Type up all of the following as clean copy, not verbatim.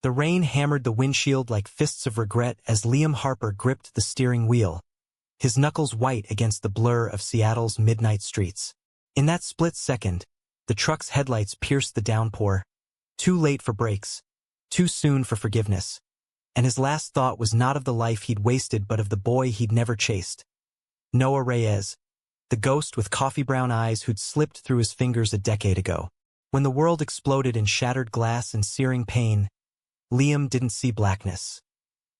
The rain hammered the windshield like fists of regret as Liam Harper gripped the steering wheel, his knuckles white against the blur of Seattle's midnight streets. In that split second, the truck's headlights pierced the downpour, too late for brakes, too soon for forgiveness, and his last thought was not of the life he'd wasted but of the boy he'd never chased. Noah Reyes, the ghost with coffee-brown eyes who'd slipped through his fingers a decade ago. When the world exploded in shattered glass and searing pain, Liam didn't see blackness.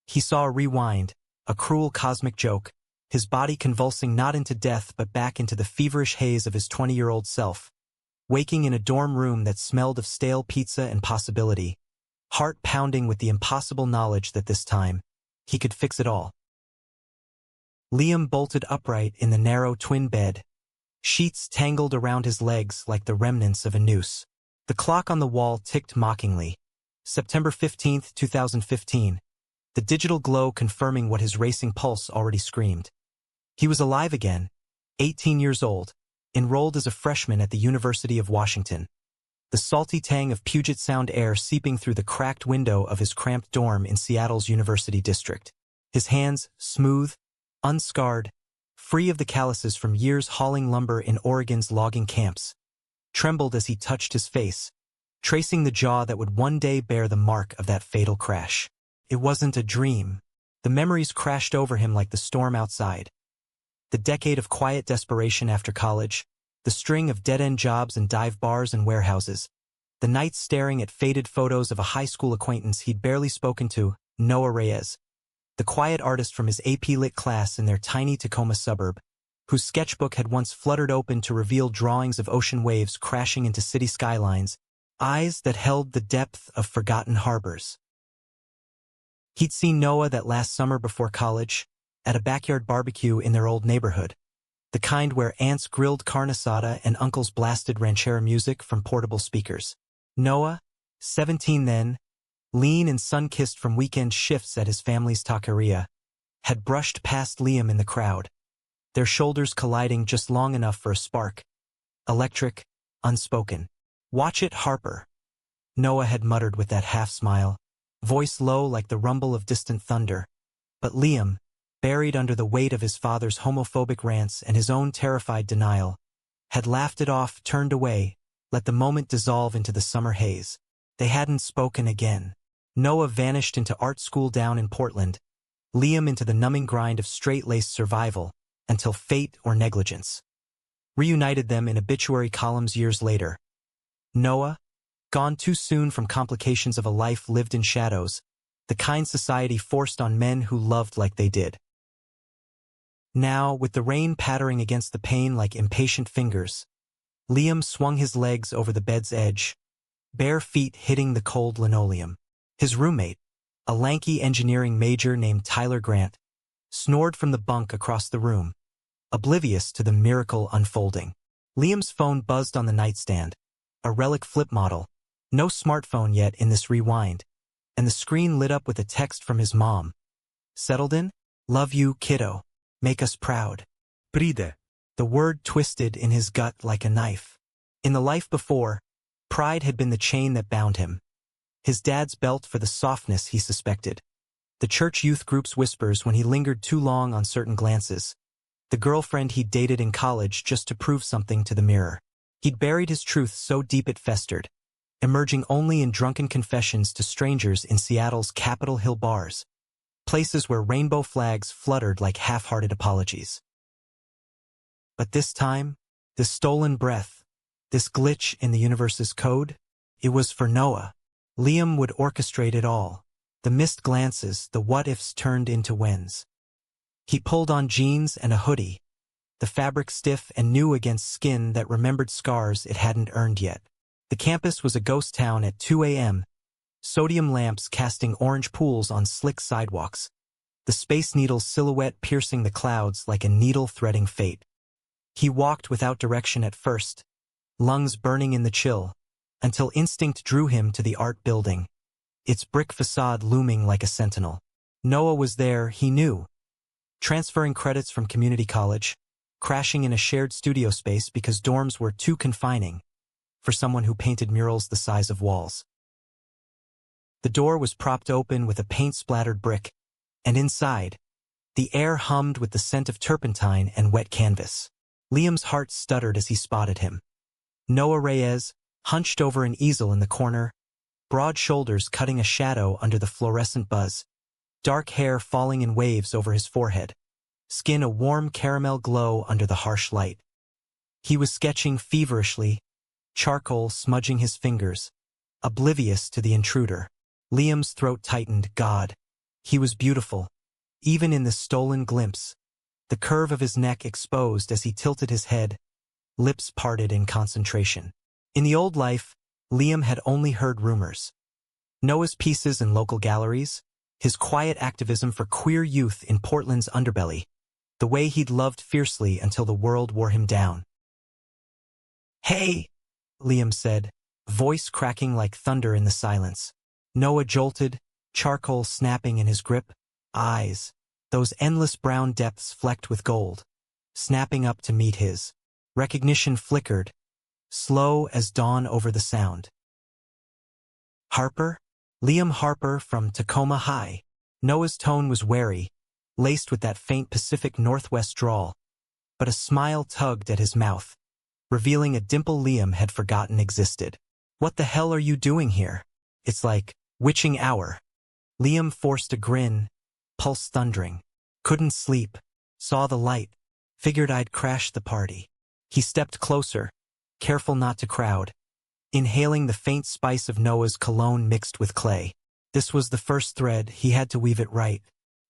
He saw a rewind, a cruel cosmic joke, his body convulsing not into death but back into the feverish haze of his 20-year-old self, waking in a dorm room that smelled of stale pizza and possibility, heart pounding with the impossible knowledge that this time, he could fix it all. Liam bolted upright in the narrow twin bed, sheets tangled around his legs like the remnants of a noose. The clock on the wall ticked mockingly. September 15, 2015, the digital glow confirming what his racing pulse already screamed. He was alive again, 18 years old, enrolled as a freshman at the University of Washington. The salty tang of Puget Sound air seeping through the cracked window of his cramped dorm in Seattle's University District. His hands, smooth, unscarred, free of the calluses from years hauling lumber in Oregon's logging camps, trembled as he touched his face, tracing the jaw that would one day bear the mark of that fatal crash. It wasn't a dream. The memories crashed over him like the storm outside. The decade of quiet desperation after college, the string of dead-end jobs in dive bars and warehouses, the nights staring at faded photos of a high school acquaintance he'd barely spoken to, Noah Reyes, the quiet artist from his AP Lit class in their tiny Tacoma suburb, whose sketchbook had once fluttered open to reveal drawings of ocean waves crashing into city skylines, eyes that held the depth of forgotten harbors. He'd seen Noah that last summer before college, at a backyard barbecue in their old neighborhood, the kind where aunts grilled carne asada and uncles blasted ranchera music from portable speakers. Noah, 17 then, lean and sun-kissed from weekend shifts at his family's taqueria, had brushed past Liam in the crowd, their shoulders colliding just long enough for a spark. Electric, unspoken. "Watch it, Harper," Noah had muttered with that half-smile, voice low like the rumble of distant thunder. But Liam, buried under the weight of his father's homophobic rants and his own terrified denial, had laughed it off, turned away, let the moment dissolve into the summer haze. They hadn't spoken again. Noah vanished into art school down in Portland, Liam into the numbing grind of straight-laced survival, until fate or negligence reunited them in obituary columns years later. Noah, gone too soon from complications of a life lived in shadows, the kind society forced on men who loved like they did. Now, with the rain pattering against the pane like impatient fingers, Liam swung his legs over the bed's edge, bare feet hitting the cold linoleum. His roommate, a lanky engineering major named Tyler Grant, snored from the bunk across the room, oblivious to the miracle unfolding. Liam's phone buzzed on the nightstand, a relic flip model, no smartphone yet in this rewind, and the screen lit up with a text from his mom. "Settled in? Love you, kiddo. Make us proud." Pride. The word twisted in his gut like a knife. In the life before, pride had been the chain that bound him. His dad's belt for the softness he suspected. The church youth group's whispers when he lingered too long on certain glances. The girlfriend he'd dated in college just to prove something to the mirror. He'd buried his truth so deep it festered, emerging only in drunken confessions to strangers in Seattle's Capitol Hill bars, places where rainbow flags fluttered like half-hearted apologies. But this time, this stolen breath, this glitch in the universe's code, it was for Noah. Liam would orchestrate it all. The missed glances, the what-ifs turned into whens. He pulled on jeans and a hoodie, the fabric stiff and new against skin that remembered scars it hadn't earned yet. The campus was a ghost town at 2 a.m., sodium lamps casting orange pools on slick sidewalks, the Space Needle's silhouette piercing the clouds like a needle threading fate. He walked without direction at first, lungs burning in the chill, until instinct drew him to the art building, its brick facade looming like a sentinel. Noah was there, he knew, transferring credits from community college, crashing in a shared studio space because dorms were too confining for someone who painted murals the size of walls. The door was propped open with a paint-splattered brick, and inside, the air hummed with the scent of turpentine and wet canvas. Liam's heart stuttered as he spotted him. Noah Reyes, hunched over an easel in the corner, broad shoulders cutting a shadow under the fluorescent buzz, dark hair falling in waves over his forehead, skin a warm caramel glow under the harsh light. He was sketching feverishly, charcoal smudging his fingers, oblivious to the intruder. Liam's throat tightened. God, he was beautiful, even in this stolen glimpse, the curve of his neck exposed as he tilted his head, lips parted in concentration. In the old life, Liam had only heard rumors. Noah's pieces in local galleries, his quiet activism for queer youth in Portland's underbelly, the way he'd loved fiercely until the world wore him down. "Hey," Liam said, voice cracking like thunder in the silence. Noah jolted, charcoal snapping in his grip, eyes, those endless brown depths flecked with gold, snapping up to meet his. Recognition flickered, slow as dawn over the sound. "Harper?" "Liam Harper from Tacoma High." Noah's tone was wary, laced with that faint Pacific Northwest drawl, but a smile tugged at his mouth, revealing a dimple Liam had forgotten existed. "What the hell are you doing here? It's like witching hour." Liam forced a grin, pulse thundering. "Couldn't sleep, saw the light, figured I'd crash the party." He stepped closer, careful not to crowd, inhaling the faint spice of Noah's cologne mixed with clay. This was the first thread, he had to weave it right.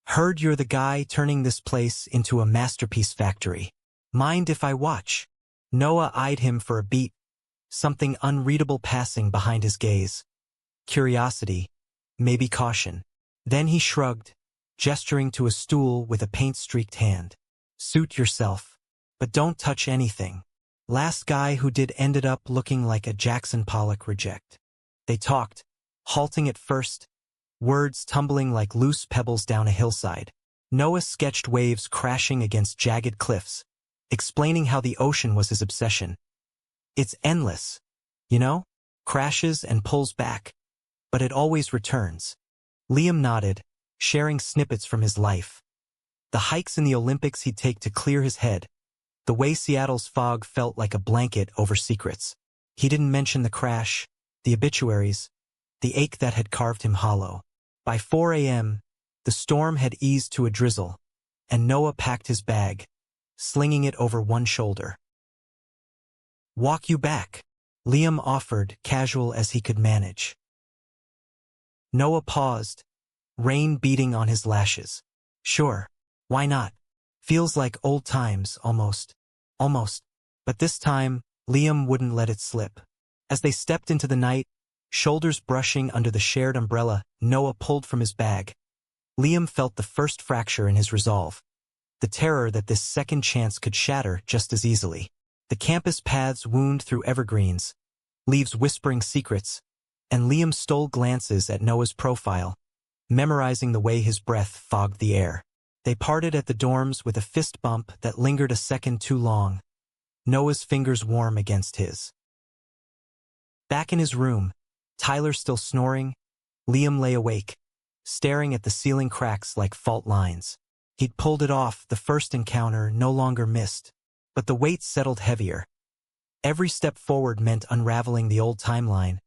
"Heard you're the guy turning this place into a masterpiece factory. Mind if I watch?" Noah eyed him for a beat, something unreadable passing behind his gaze. Curiosity, maybe caution. Then he shrugged, gesturing to a stool with a paint-streaked hand. "Suit yourself, but don't touch anything." Last guy who did ended up looking like a Jackson Pollock reject. They talked, halting at first, words tumbling like loose pebbles down a hillside. Noah sketched waves crashing against jagged cliffs, explaining how the ocean was his obsession. "It's endless, you know? Crashes and pulls back, but it always returns." Liam nodded, sharing snippets from his life. The hikes in the Olympics he'd take to clear his head, the way Seattle's fog felt like a blanket over secrets. He didn't mention the crash, the obituaries, the ache that had carved him hollow. By 4 a.m., the storm had eased to a drizzle, and Noah packed his bag, slinging it over one shoulder. "Walk you back," Liam offered, casual as he could manage. Noah paused, rain beating on his lashes. "Sure, why not? Feels like old times, almost. But this time, Liam wouldn't let it slip. As they stepped into the night, shoulders brushing under the shared umbrella, Noah pulled from his bag. Liam felt the first fracture in his resolve, the terror that this second chance could shatter just as easily. The campus paths wound through evergreens, leaves whispering secrets, and Liam stole glances at Noah's profile, memorizing the way his breath fogged the air. They parted at the dorms with a fist bump that lingered a second too long, Noah's fingers warm against his. Back in his room, Tyler still snoring, Liam lay awake, staring at the ceiling cracks like fault lines. He'd pulled it off, the first encounter no longer missed, but the weight settled heavier. Every step forward meant unraveling the old timeline,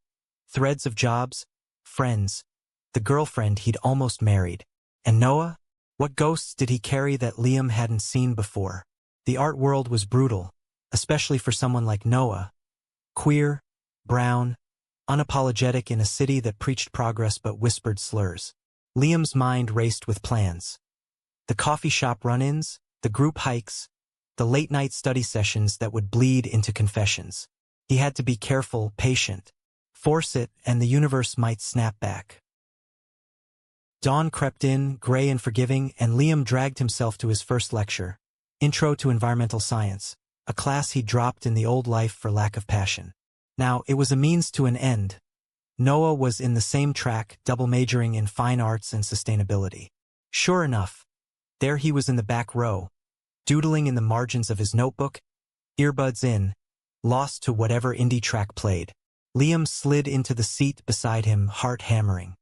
threads of jobs, friends, the girlfriend he'd almost married. And Noah? What ghosts did he carry that Liam hadn't seen before? The art world was brutal, especially for someone like Noah. Queer, brown, unapologetic in a city that preached progress but whispered slurs. Liam's mind raced with plans. The coffee shop run-ins, the group hikes, the late-night study sessions that would bleed into confessions. He had to be careful, patient. Force it, and the universe might snap back. Dawn crept in, gray and forgiving, and Liam dragged himself to his first lecture, Intro to Environmental Science, a class he dropped in the old life for lack of passion. Now, it was a means to an end. Noah was in the same track, double majoring in fine arts and sustainability. Sure enough, there he was in the back row, doodling in the margins of his notebook, earbuds in, lost to whatever indie track played. Liam slid into the seat beside him, heart hammering.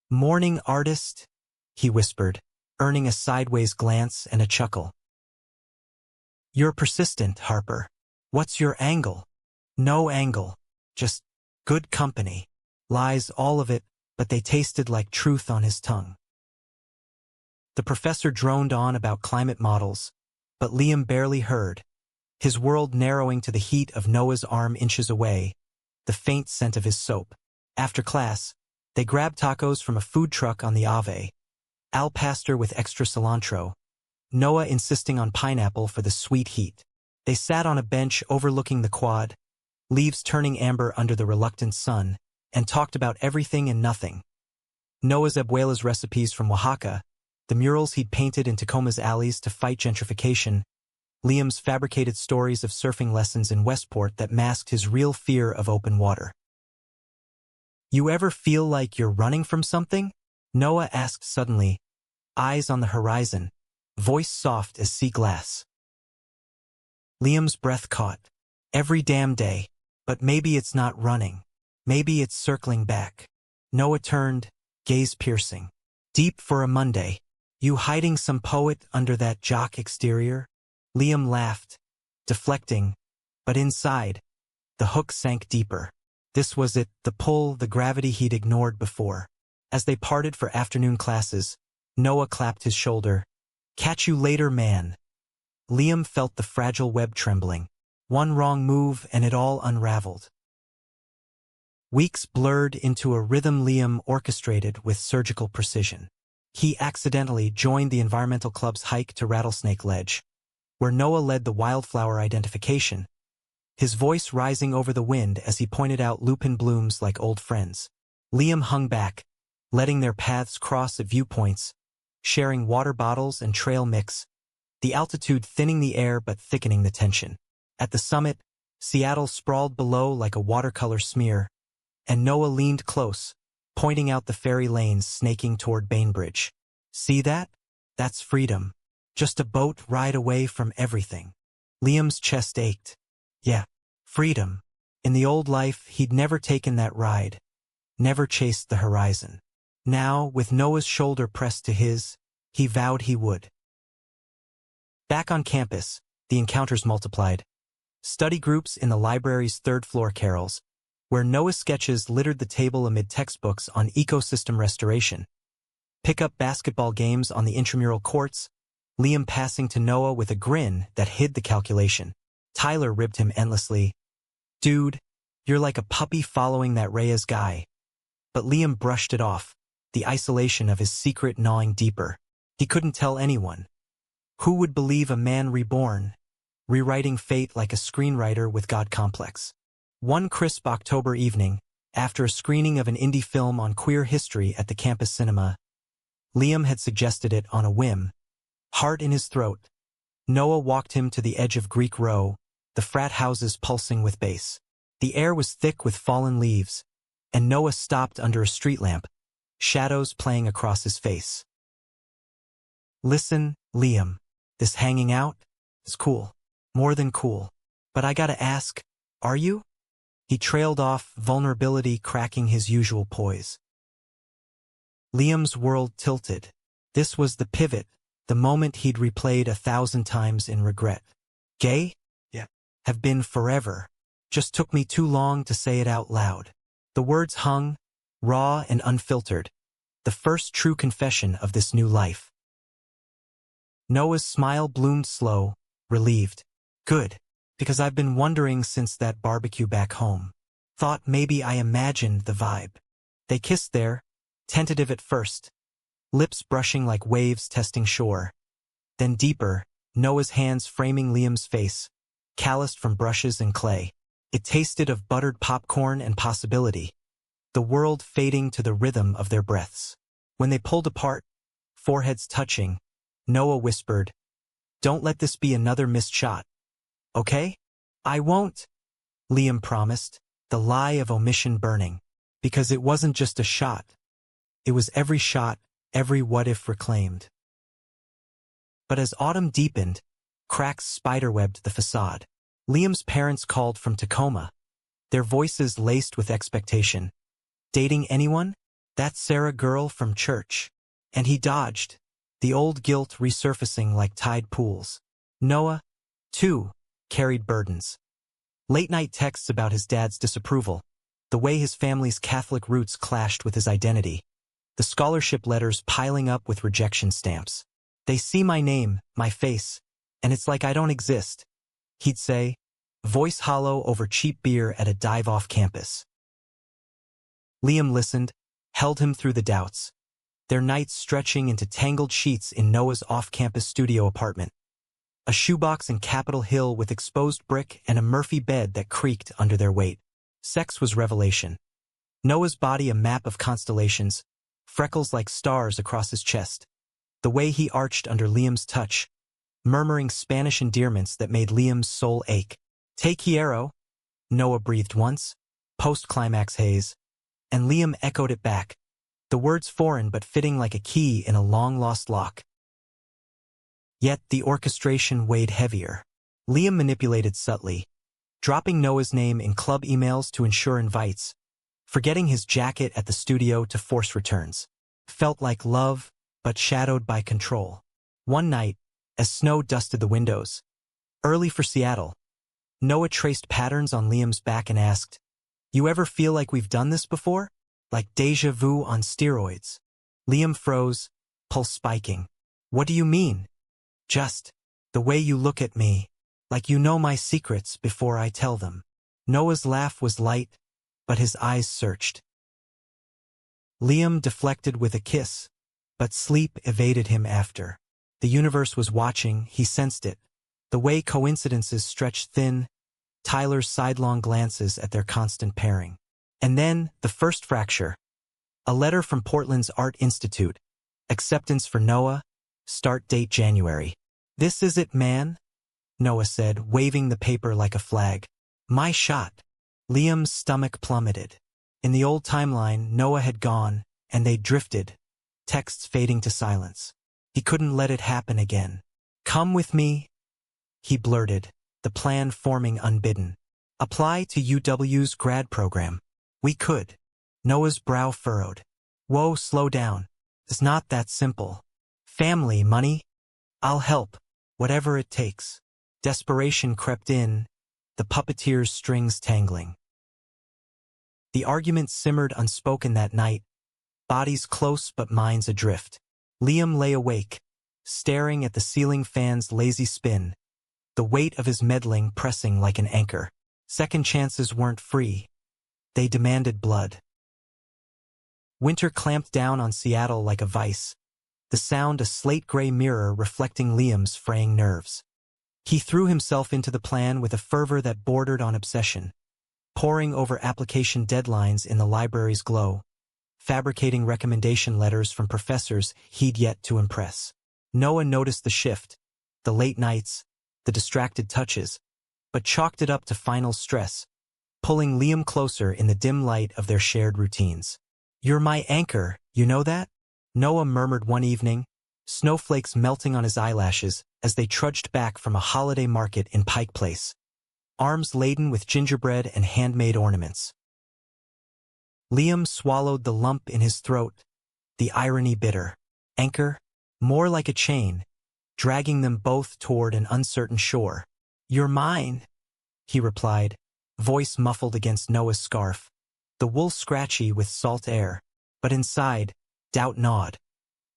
Morning artist, he whispered, earning a sideways glance and a chuckle. You're persistent, Harper. What's your angle? No angle. Just good company. Lies, all of it, but they tasted like truth on his tongue. The professor droned on about climate models, but Liam barely heard, his world narrowing to the heat of Noah's arm inches away, the faint scent of his soap. After class, they grabbed tacos from a food truck on the Ave, al pastor with extra cilantro, Noah insisting on pineapple for the sweet heat. They sat on a bench overlooking the quad, leaves turning amber under the reluctant sun, and talked about everything and nothing. Noah's abuela's recipes from Oaxaca, the murals he'd painted in Tacoma's alleys to fight gentrification, Liam's fabricated stories of surfing lessons in Westport that masked his real fear of open water. You ever feel like you're running from something? Noah asked suddenly, eyes on the horizon, voice soft as sea glass. Liam's breath caught. Every damn day, but maybe it's not running. Maybe it's circling back. Noah turned, gaze piercing. Deep for a Monday. You hiding some poet under that jock exterior? Liam laughed, deflecting, but inside, the hook sank deeper. This was it, the pull, the gravity he'd ignored before. As they parted for afternoon classes, Noah clapped his shoulder. Catch you later, man. Liam felt the fragile web trembling. One wrong move and it all unraveled. Weeks blurred into a rhythm Liam orchestrated with surgical precision. He accidentally joined the environmental club's hike to Rattlesnake Ledge, where Noah led the wildflower identification, his voice rising over the wind as he pointed out lupin blooms like old friends. Liam hung back, letting their paths cross at viewpoints, sharing water bottles and trail mix, the altitude thinning the air but thickening the tension. At the summit, Seattle sprawled below like a watercolor smear, and Noah leaned close, pointing out the ferry lanes snaking toward Bainbridge. See that? That's freedom. Just a boat ride away from everything. Liam's chest ached. Yeah, freedom. In the old life, he'd never taken that ride, never chased the horizon. Now, with Noah's shoulder pressed to his, he vowed he would. Back on campus, the encounters multiplied. Study groups in the library's third-floor carols, where Noah's sketches littered the table amid textbooks on ecosystem restoration. Pick-up basketball games on the intramural courts, Liam passing to Noah with a grin that hid the calculation. Tyler ribbed him endlessly. Dude, you're like a puppy following that Reyes guy. But Liam brushed it off, the isolation of his secret gnawing deeper. He couldn't tell anyone. Who would believe a man reborn, rewriting fate like a screenwriter with God complex? One crisp October evening, after a screening of an indie film on queer history at the campus cinema, Liam had suggested it on a whim. Heart in his throat, Noah walked him to the edge of Greek Row, the frat houses pulsing with bass. The air was thick with fallen leaves, and Noah stopped under a street lamp, shadows playing across his face. Listen, Liam, this hanging out is cool. More than cool. But I gotta ask, are you? He trailed off, vulnerability cracking his usual poise. Liam's world tilted. This was the pivot, the moment he'd replayed 1,000 times in regret. Gay? Yeah. Have been forever. Just took me too long to say it out loud. The words hung, raw and unfiltered, the first true confession of this new life. Noah's smile bloomed slow, relieved. Good. Because I've been wondering since that barbecue back home. Thought maybe I imagined the vibe. They kissed there, tentative at first, lips brushing like waves testing shore. Then deeper, Noah's hands framing Liam's face, calloused from brushes and clay. It tasted of buttered popcorn and possibility, the world fading to the rhythm of their breaths. When they pulled apart, foreheads touching, Noah whispered, "Don't let this be another missed shot. Okay? I won't," Liam promised, the lie of omission burning. Because it wasn't just a shot. It was every shot, every what-if reclaimed. But as autumn deepened, cracks spiderwebbed the facade. Liam's parents called from Tacoma, their voices laced with expectation. Dating anyone? That Sarah girl from church. And he dodged, the old guilt resurfacing like tide pools. Noah, too, carried burdens. Late-night texts about his dad's disapproval, the way his family's Catholic roots clashed with his identity, the scholarship letters piling up with rejection stamps. They see my name, my face, and it's like I don't exist, he'd say, voice hollow over cheap beer at a dive off campus. Liam listened, held him through the doubts, their nights stretching into tangled sheets in Noah's off-campus studio apartment. A shoebox in Capitol Hill with exposed brick and a Murphy bed that creaked under their weight. Sex was revelation. Noah's body a map of constellations, freckles like stars across his chest. The way he arched under Liam's touch, murmuring Spanish endearments that made Liam's soul ache. Te quiero, Noah breathed once, post-climax haze, and Liam echoed it back, the words foreign but fitting like a key in a long-lost lock. Yet the orchestration weighed heavier. Liam manipulated subtly, dropping Noah's name in club emails to ensure invites, forgetting his jacket at the studio to force returns. Felt like love, but shadowed by control. One night, as snow dusted the windows, early for Seattle, Noah traced patterns on Liam's back and asked, "You ever feel like we've done this before? Like déjà vu on steroids?" Liam froze, pulse spiking. "What do you mean?" "Just the way you look at me, like you know my secrets before I tell them." Noah's laugh was light, but his eyes searched. Liam deflected with a kiss, but sleep evaded him after. The universe was watching, he sensed it. The way coincidences stretched thin, Tyler's sidelong glances at their constant pairing. And then, the first fracture. A letter from Portland's Art Institute. Acceptance for Noah. Start date January. "This is it, man," Noah said, waving the paper like a flag. "My shot." Liam's stomach plummeted. In the old timeline, Noah had gone, and they drifted, texts fading to silence. He couldn't let it happen again. "Come with me," he blurted, the plan forming unbidden. "Apply to UW's grad program." "We could." Noah's brow furrowed. "Whoa, slow down. It's not that simple. Family, money? I'll help, whatever it takes." Desperation crept in, the puppeteer's strings tangling. The argument simmered unspoken that night, bodies close but minds adrift. Liam lay awake, staring at the ceiling fan's lazy spin, the weight of his meddling pressing like an anchor. Second chances weren't free. They demanded blood. Winter clamped down on Seattle like a vice, the sound a slate-gray mirror reflecting Liam's fraying nerves. He threw himself into the plan with a fervor that bordered on obsession, poring over application deadlines in the library's glow, fabricating recommendation letters from professors he'd yet to impress. Noah noticed the shift, the late nights, the distracted touches, but chalked it up to final stress, pulling Liam closer in the dim light of their shared routines. "You're my anchor, you know that?" Noah murmured one evening, snowflakes melting on his eyelashes as they trudged back from a holiday market in Pike Place, arms laden with gingerbread and handmade ornaments. Liam swallowed the lump in his throat, the irony bitter. Anchor, more like a chain, dragging them both toward an uncertain shore. "You're mine," he replied, voice muffled against Noah's scarf, the wool scratchy with salt air, but inside, doubt gnawed.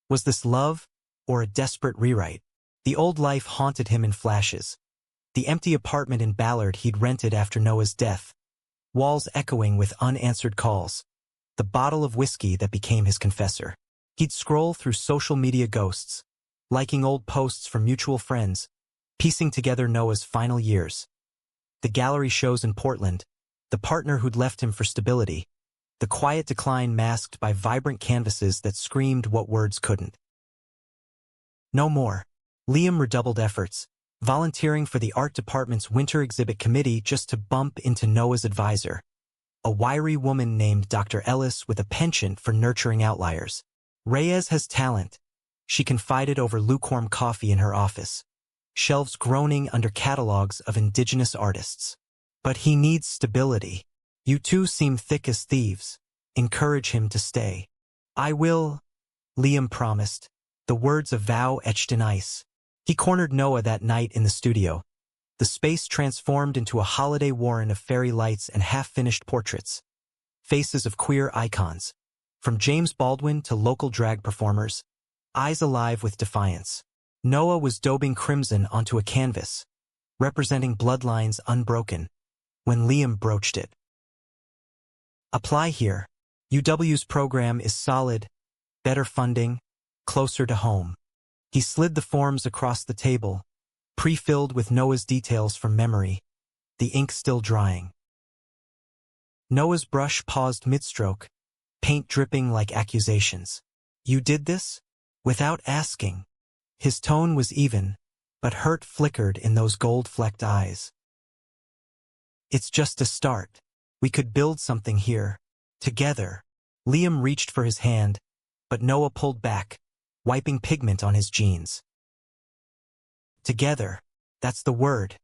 Was this love, or a desperate rewrite? The old life haunted him in flashes. The empty apartment in Ballard he'd rented after Noah's death, walls echoing with unanswered calls, the bottle of whiskey that became his confessor. He'd scroll through social media ghosts, liking old posts from mutual friends, piecing together Noah's final years. The gallery shows in Portland, the partner who'd left him for stability, the quiet decline masked by vibrant canvases that screamed what words couldn't. No more. Liam redoubled efforts, volunteering for the art department's winter exhibit committee just to bump into Noah's advisor, a wiry woman named Dr. Ellis with a penchant for nurturing outliers. "Reyes has talent," she confided over lukewarm coffee in her office, shelves groaning under catalogs of indigenous artists. "But he needs stability. You two seem thick as thieves. Encourage him to stay." I will, Liam promised, the words a vow etched in ice. He cornered Noah that night in the studio. The space transformed into a holiday warren of fairy lights and half-finished portraits. Faces of queer icons, from James Baldwin to local drag performers, eyes alive with defiance. Noah was daubing crimson onto a canvas, representing bloodlines unbroken, when Liam broached it. Apply here. UW's program is solid, better funding, closer to home. He slid the forms across the table, pre-filled with Noah's details from memory, the ink still drying. Noah's brush paused mid-stroke, paint dripping like accusations. You did this? Without asking. His tone was even, but hurt flickered in those gold-flecked eyes. It's just a start. We could build something here, together. Liam reached for his hand, but Noah pulled back, wiping pigment on his jeans. Together, that's the word.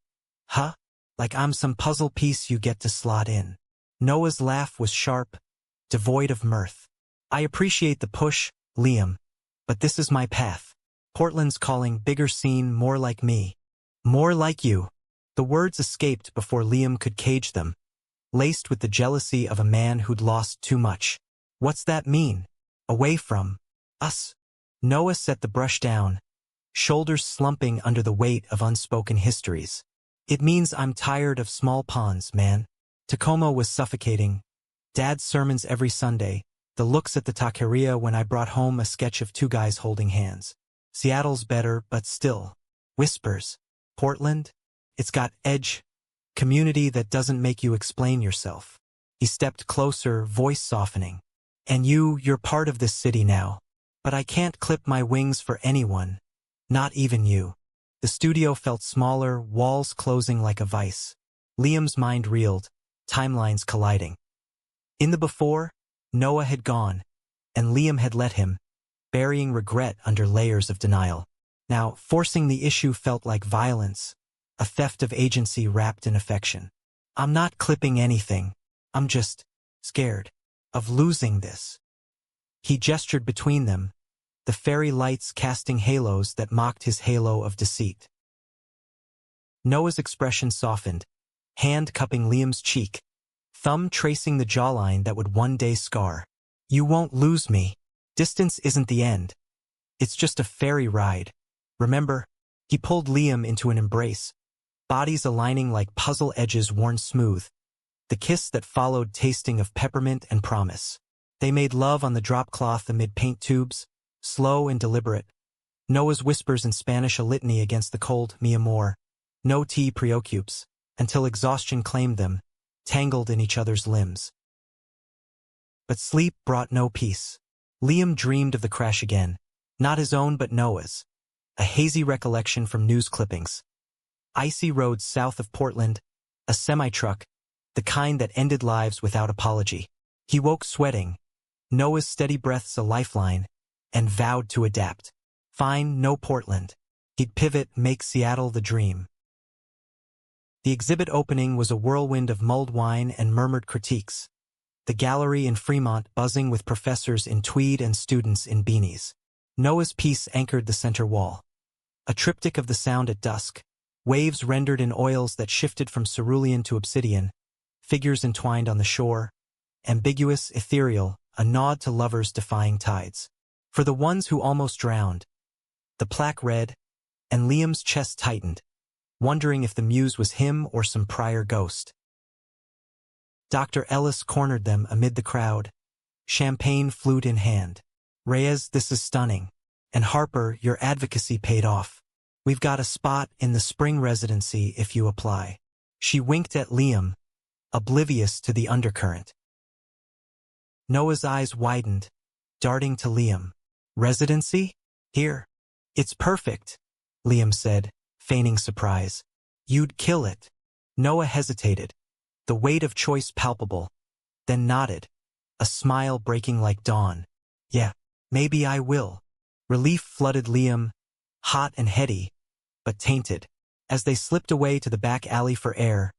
Huh? Like I'm some puzzle piece you get to slot in. Noah's laugh was sharp, devoid of mirth. I appreciate the push, Liam, but this is my path. Portland's calling, bigger scene, more like me. More like you. The words escaped before Liam could cage them, laced with the jealousy of a man who'd lost too much. What's that mean? Away from us. Noah set the brush down, shoulders slumping under the weight of unspoken histories. It means I'm tired of small ponds, man. Tacoma was suffocating. Dad's sermons every Sunday, the looks at the taqueria when I brought home a sketch of two guys holding hands. Seattle's better, but still. Whispers. Portland? It's got edge. Community that doesn't make you explain yourself. He stepped closer, voice softening. And you're part of this city now. But I can't clip my wings for anyone. Not even you. The studio felt smaller, walls closing like a vice. Liam's mind reeled, timelines colliding. In the before, Noah had gone, and Liam had let him, burying regret under layers of denial. Now, forcing the issue felt like violence, a theft of agency wrapped in affection. I'm not clipping anything. I'm just scared of losing this. He gestured between them, the fairy lights casting halos that mocked his halo of deceit. Noah's expression softened, hand cupping Liam's cheek, thumb tracing the jawline that would one day scar. You won't lose me. Distance isn't the end. It's just a ferry ride. Remember? He pulled Liam into an embrace, bodies aligning like puzzle edges worn smooth, the kiss that followed tasting of peppermint and promise. They made love on the drop cloth amid paint tubes, slow and deliberate. Noah's whispers in Spanish a litany against the cold, mi amor. No te preocupes, until exhaustion claimed them, tangled in each other's limbs. But sleep brought no peace. Liam dreamed of the crash again, not his own but Noah's, a hazy recollection from news clippings. Icy roads south of Portland, a semi-truck, the kind that ended lives without apology. He woke sweating, Noah's steady breaths a lifeline, and vowed to adapt. Fine, no Portland. He'd pivot, make Seattle the dream. The exhibit opening was a whirlwind of mulled wine and murmured critiques. The gallery in Fremont buzzing with professors in tweed and students in beanies. Noah's piece anchored the center wall. A triptych of the sound at dusk, waves rendered in oils that shifted from cerulean to obsidian, figures entwined on the shore, ambiguous, ethereal, a nod to lovers defying tides. For the ones who almost drowned. The plaque read, and Liam's chest tightened, wondering if the muse was him or some prior ghost. Dr. Ellis cornered them amid the crowd, champagne flute in hand. Reyes, this is stunning. And Harper, your advocacy paid off. We've got a spot in the spring residency if you apply. She winked at Liam, oblivious to the undercurrent. Noah's eyes widened, darting to Liam. Residency? Here. It's perfect, Liam said, feigning surprise. You'd kill it. Noah hesitated, the weight of choice palpable, then nodded, a smile breaking like dawn. Yeah, maybe I will. Relief flooded Liam, hot and heady, but tainted. As they slipped away to the back alley for air,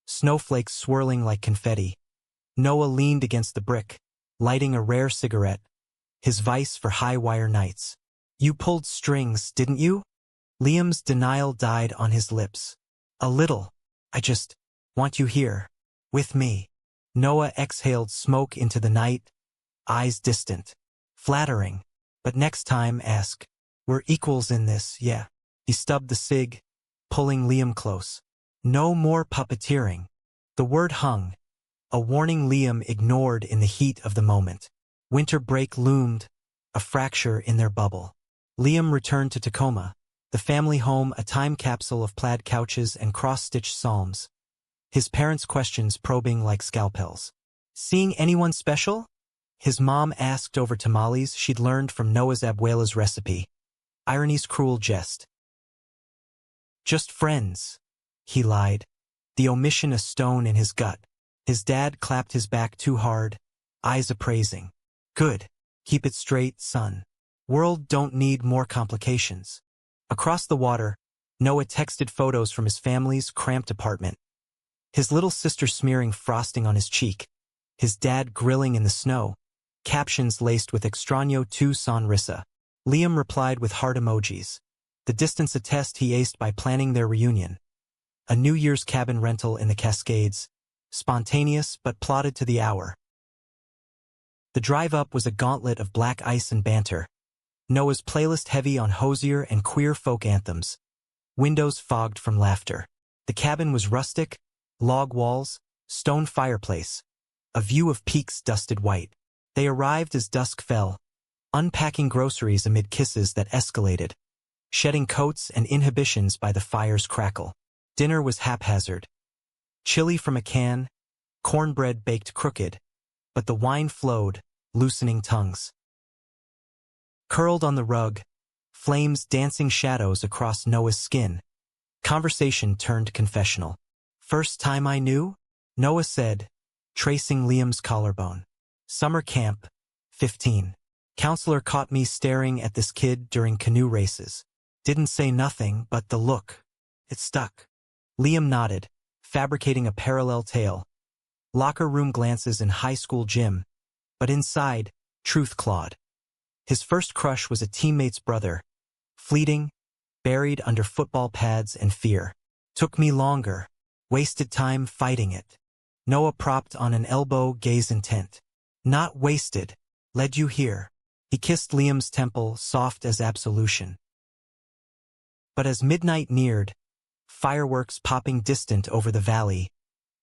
snowflakes swirling like confetti, Noah leaned against the brick, lighting a rare cigarette, his vice for high-wire nights. You pulled strings, didn't you? Liam's denial died on his lips. A little. I just want you here. With me. Noah exhaled smoke into the night, eyes distant. Flattering. But next time ask. We're equals in this, yeah. He stubbed the cig, pulling Liam close. No more puppeteering. The word hung, a warning Liam ignored in the heat of the moment. Winter break loomed, a fracture in their bubble. Liam returned to Tacoma, the family home a time capsule of plaid couches and cross-stitched psalms. His parents' questions probing like scalpels. Seeing anyone special? His mom asked over tamales she'd learned from Noah's abuela's recipe. Irony's cruel jest. Just friends, he lied, the omission a stone in his gut. His dad clapped his back too hard, eyes appraising. Good. Keep it straight, son. World don't need more complications. Across the water, Noah texted photos from his family's cramped apartment. His little sister smearing frosting on his cheek, his dad grilling in the snow, captions laced with extraño tu sonrisa. Liam replied with heart emojis. The distance a test he aced by planning their reunion. A New Year's cabin rental in the Cascades, spontaneous but plotted to the hour. The drive up was a gauntlet of black ice and banter. Noah's playlist heavy on Hozier and queer folk anthems. Windows fogged from laughter. The cabin was rustic, log walls, stone fireplace. A view of peaks dusted white. They arrived as dusk fell, unpacking groceries amid kisses that escalated, shedding coats and inhibitions by the fire's crackle. Dinner was haphazard. Chili from a can, cornbread baked crooked, but the wine flowed, loosening tongues. Curled on the rug, flames dancing shadows across Noah's skin. Conversation turned confessional. First time I knew? Noah said, tracing Liam's collarbone. Summer camp, 15. Counselor caught me staring at this kid during canoe races. Didn't say nothing, but the look. It stuck. Liam nodded, fabricating a parallel tale. Locker room glances in high school gym. But inside, truth clawed. His first crush was a teammate's brother. Fleeting, buried under football pads and fear. Took me longer. Wasted time fighting it. Noah propped on an elbow, gaze intent. Not wasted. Led you here. He kissed Liam's temple, soft as absolution. But as midnight neared, fireworks popping distant over the valley,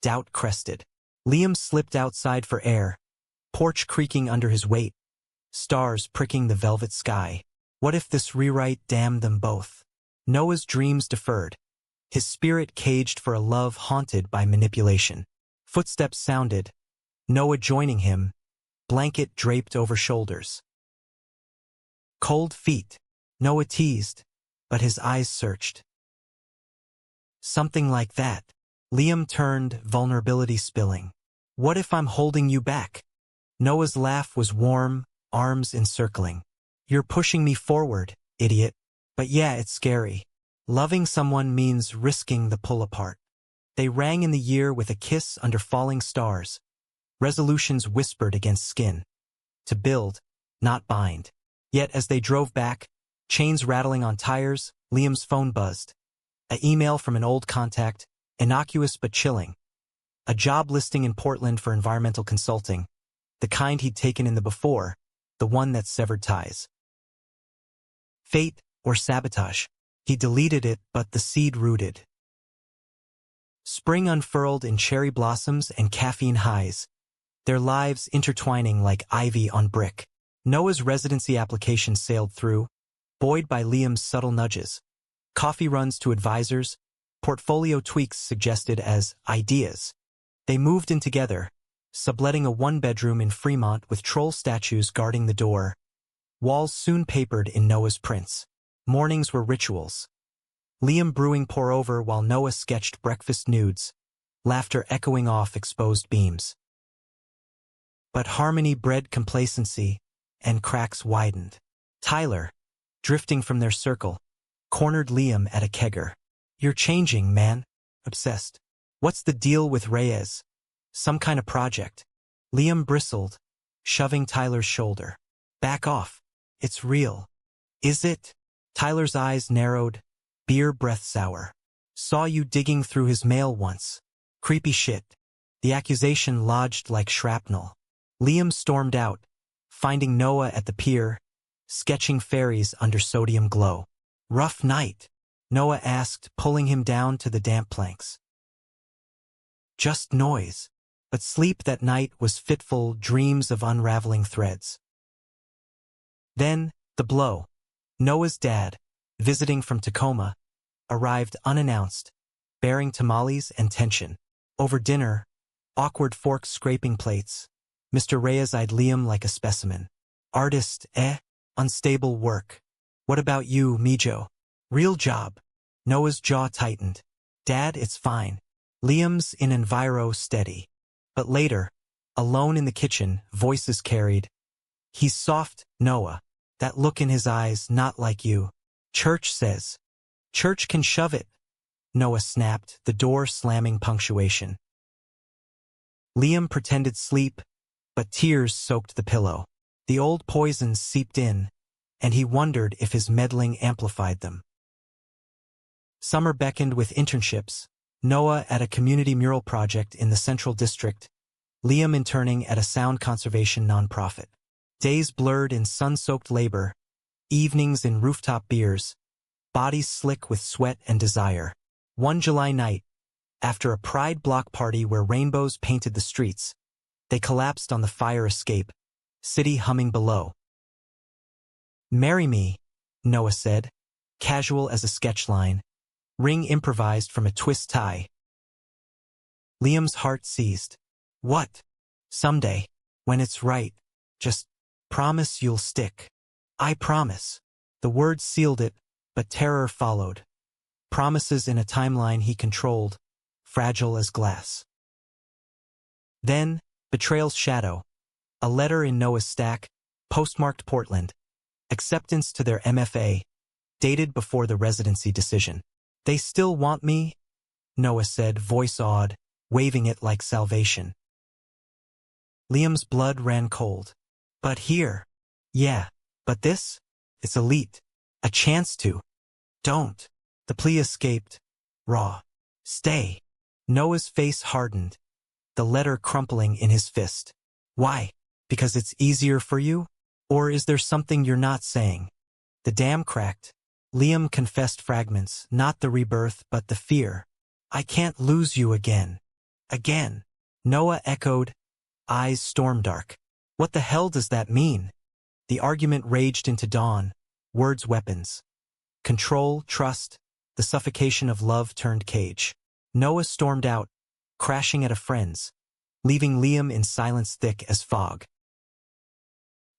doubt crested. Liam slipped outside for air, porch creaking under his weight, stars pricking the velvet sky. What if this rewrite damned them both? Noah's dreams deferred, his spirit caged for a love haunted by manipulation. Footsteps sounded, Noah joining him, blanket draped over shoulders. Cold feet, Noah teased, but his eyes searched. Something like that. Liam turned, vulnerability spilling. What if I'm holding you back? Noah's laugh was warm, arms encircling. You're pushing me forward, idiot. But yeah, it's scary. Loving someone means risking the pull apart. They rang in the year with a kiss under falling stars. Resolutions whispered against skin. To build, not bind. Yet as they drove back, chains rattling on tires, Liam's phone buzzed. An email from an old contact, innocuous but chilling. A job listing in Portland for environmental consulting. The kind he'd taken in the before, the one that severed ties. Fate or sabotage. He deleted it, but the seed rooted. Spring unfurled in cherry blossoms and caffeine highs, their lives intertwining like ivy on brick. Noah's residency application sailed through, buoyed by Liam's subtle nudges. Coffee runs to advisors, portfolio tweaks suggested as ideas. They moved in together, subletting a one-bedroom in Fremont with troll statues guarding the door. Walls soon papered in Noah's prints. Mornings were rituals. Liam brewing pour-over while Noah sketched breakfast nudes, laughter echoing off exposed beams. But harmony bred complacency, and cracks widened. Tyler, drifting from their circle, cornered Liam at a kegger. You're changing, man. Obsessed. What's the deal with Reyes? Some kind of project. Liam bristled, shoving Tyler's shoulder. Back off. It's real. Is it? Tyler's eyes narrowed, beer breath sour. Saw you digging through his mail once. Creepy shit. The accusation lodged like shrapnel. Liam stormed out, finding Noah at the pier, sketching ferries under sodium glow. Rough night, Noah asked, pulling him down to the damp planks. Just noise, but sleep that night was fitful dreams of unraveling threads. Then, the blow. Noah's dad, visiting from Tacoma, arrived unannounced, bearing tamales and tension. Over dinner, awkward forks scraping plates. Mr. Reyes eyed Liam like a specimen. Artist, eh? Unstable work. What about you, Mijo? Real job. Noah's jaw tightened. Dad, it's fine. Liam's in enviro steady. But later, alone in the kitchen, voices carried. He's soft, Noah. That look in his eyes, not like you. Church says. Church can shove it. Noah snapped, the door slamming punctuation. Liam pretended sleep, but tears soaked the pillow. The old poisons seeped in, and he wondered if his meddling amplified them. Summer beckoned with internships, Noah at a community mural project in the Central District, Liam interning at a sound conservation nonprofit. Days blurred in sun-soaked labor, evenings in rooftop beers, bodies slick with sweat and desire. One July night, after a pride block party where rainbows painted the streets, they collapsed on the fire escape, city humming below. Marry me, Noah said, casual as a sketch line, ring improvised from a twist tie. Liam's heart seized. What? Someday, when it's right, just promise you'll stick. I promise. The words sealed it, but terror followed. Promises in a timeline he controlled, fragile as glass. Then, betrayal's shadow. A letter in Noah's stack, postmarked Portland. Acceptance to their MFA, dated before the residency decision. They still want me? Noah said, voice awed, waving it like salvation. Liam's blood ran cold. But here. Yeah, but this? It's elite. A chance to. Don't. The plea escaped. Raw. Stay. Noah's face hardened, the letter crumpling in his fist. Why? Because it's easier for you? Or is there something you're not saying? The dam cracked. Liam confessed fragments, not the rebirth, but the fear. I can't lose you again. Again. Noah echoed, eyes storm-dark. What the hell does that mean? The argument raged into dawn, words weapons. Control, trust, the suffocation of love turned cage. Noah stormed out, crashing at a friend's, leaving Liam in silence thick as fog.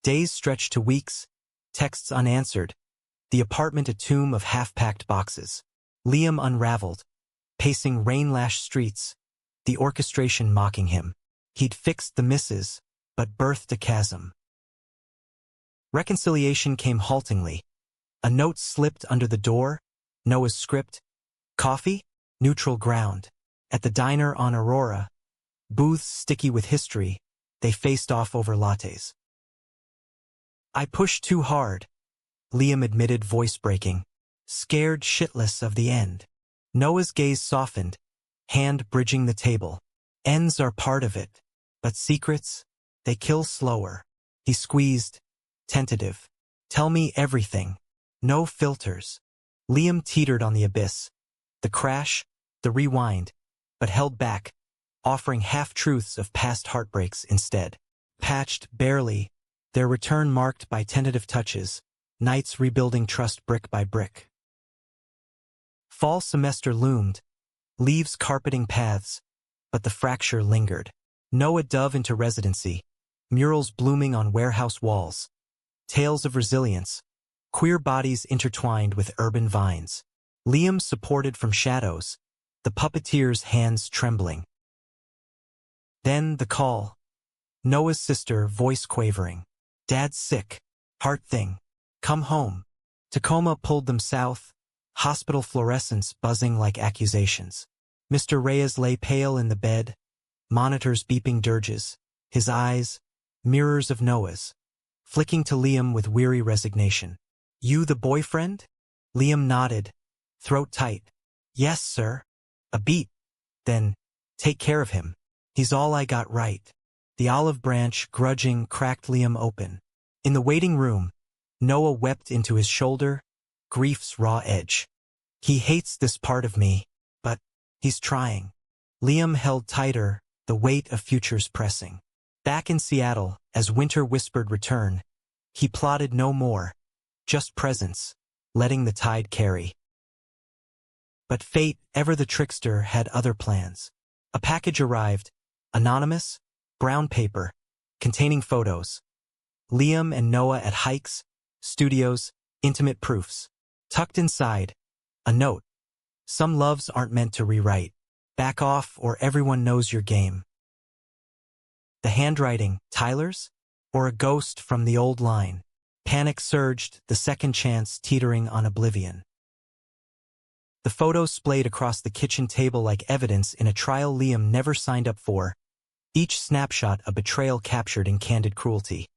Days stretched to weeks, texts unanswered, the apartment a tomb of half-packed boxes. Liam unraveled, pacing rain-lashed streets, the orchestration mocking him. He'd fixed the misses, but birthed a chasm. Reconciliation came haltingly. A note slipped under the door, Noah's script. Coffee? Neutral ground. At the diner on Aurora, booths sticky with history, they faced off over lattes. I pushed too hard, Liam admitted, voice breaking, scared shitless of the end. Noah's gaze softened, hand bridging the table. Ends are part of it, but secrets, they kill slower. He squeezed, tentative. Tell me everything. No filters. Liam teetered on the abyss. The crash, the rewind, but held back, offering half-truths of past heartbreaks instead. Patched, barely, their return marked by tentative touches, nights rebuilding trust brick by brick. Fall semester loomed, leaves carpeting paths, but the fracture lingered. Noah dove into residency, murals blooming on warehouse walls, tales of resilience, queer bodies intertwined with urban vines. Liam supported from shadows, the puppeteer's hands trembling. Then the call. Noah's sister, voice quavering. Dad's sick. Heart thing. Come home. Tacoma pulled them south, hospital fluorescence buzzing like accusations. Mr. Reyes lay pale in the bed, monitors beeping dirges, his eyes, mirrors of Noah's. flicking to Liam with weary resignation. You the boyfriend? Liam nodded, throat tight. Yes, sir. A beat. Then, take care of him. He's all I got right. The olive branch, grudging, cracked Liam open. In the waiting room, Noah wept into his shoulder, grief's raw edge. He hates this part of me, but he's trying. Liam held tighter, the weight of futures pressing. Back in Seattle, as winter whispered return, he plotted no more, just presence, letting the tide carry. But fate, ever the trickster, had other plans. A package arrived, anonymous, brown paper, containing photos. Liam and Noah at hikes, studios, intimate proofs. Tucked inside, a note. Some loves aren't meant to rewrite. Back off or everyone knows your game. The handwriting, Tyler's? Or a ghost from the old line? Panic surged, the second chance teetering on oblivion. The photos splayed across the kitchen table like evidence in a trial Liam never signed up for, each snapshot a betrayal captured in candid cruelty.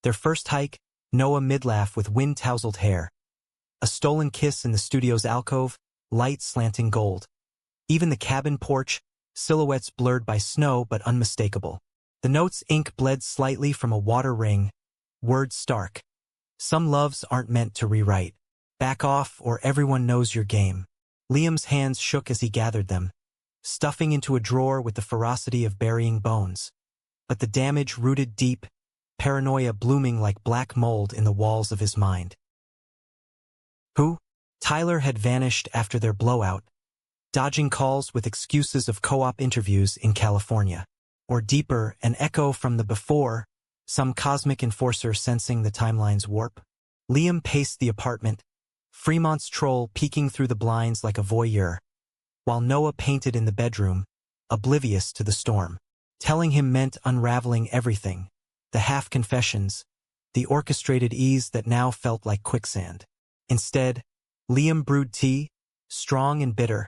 Their first hike, Noah mid-laugh with wind-tousled hair. A stolen kiss in the studio's alcove, light slanting gold. Even the cabin porch, silhouettes blurred by snow but unmistakable. The note's ink bled slightly from a water ring, words stark. Some loves aren't meant to rewrite. Back off or everyone knows your game. Liam's hands shook as he gathered them, stuffing into a drawer with the ferocity of burying bones. But the damage rooted deep, paranoia blooming like black mold in the walls of his mind. Who? Tyler had vanished after their blowout, dodging calls with excuses of co-op interviews in California. Or deeper, an echo from the before, some cosmic enforcer sensing the timeline's warp. Liam paced the apartment, Fremont's troll peeking through the blinds like a voyeur, while Noah painted in the bedroom, oblivious to the storm. Telling him meant unraveling everything, the half-confessions, the orchestrated ease that now felt like quicksand. Instead, Liam brewed tea, strong and bitter,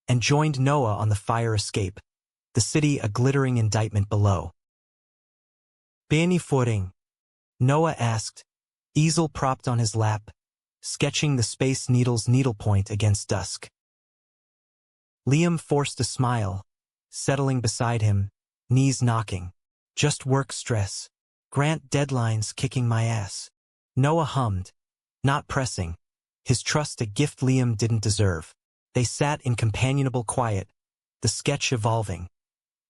and joined Noah on the fire escape, the city a glittering indictment below. Beni footing? Noah asked, easel propped on his lap, sketching the Space Needle's needlepoint against dusk. Liam forced a smile, settling beside him, knees knocking. Just work stress. Grant deadlines kicking my ass. Noah hummed, not pressing, his trust a gift Liam didn't deserve. They sat in companionable quiet, the sketch evolving.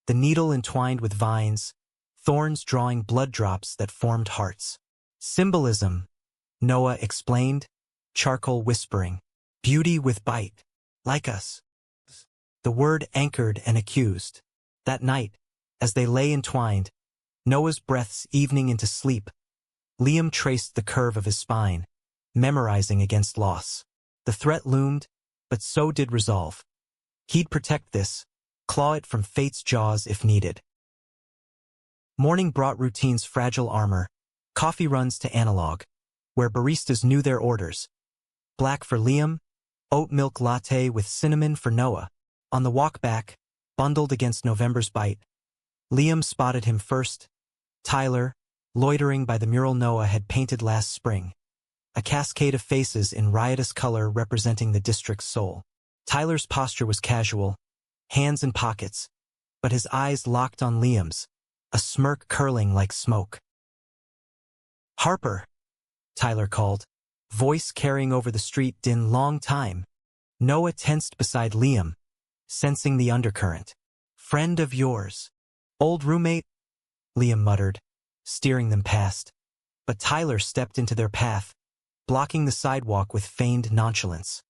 The needle entwined with vines, thorns drawing blood drops that formed hearts. Symbolism, Noah explained, charcoal whispering. Beauty with bite, like us. The word anchored and accused. That night, as they lay entwined, Noah's breaths evening into sleep, Liam traced the curve of his spine, memorizing against loss. The threat loomed, but so did resolve. He'd protect this, claw it from fate's jaws if needed. Morning brought routine's fragile armor, coffee runs to analog, where baristas knew their orders. Black for Liam, oat milk latte with cinnamon for Noah. On the walk back, bundled against November's bite, Liam spotted him first, Tyler, loitering by the mural Noah had painted last spring. A cascade of faces in riotous color representing the district's soul. Tyler's posture was casual, hands in pockets, but his eyes locked on Liam's, a smirk curling like smoke. Harper, Tyler called, voice carrying over the street din long time. Noah tensed beside Liam, sensing the undercurrent. Friend of yours. Old roommate? Liam muttered, steering them past. But Tyler stepped into their path, blocking the sidewalk with feigned nonchalance.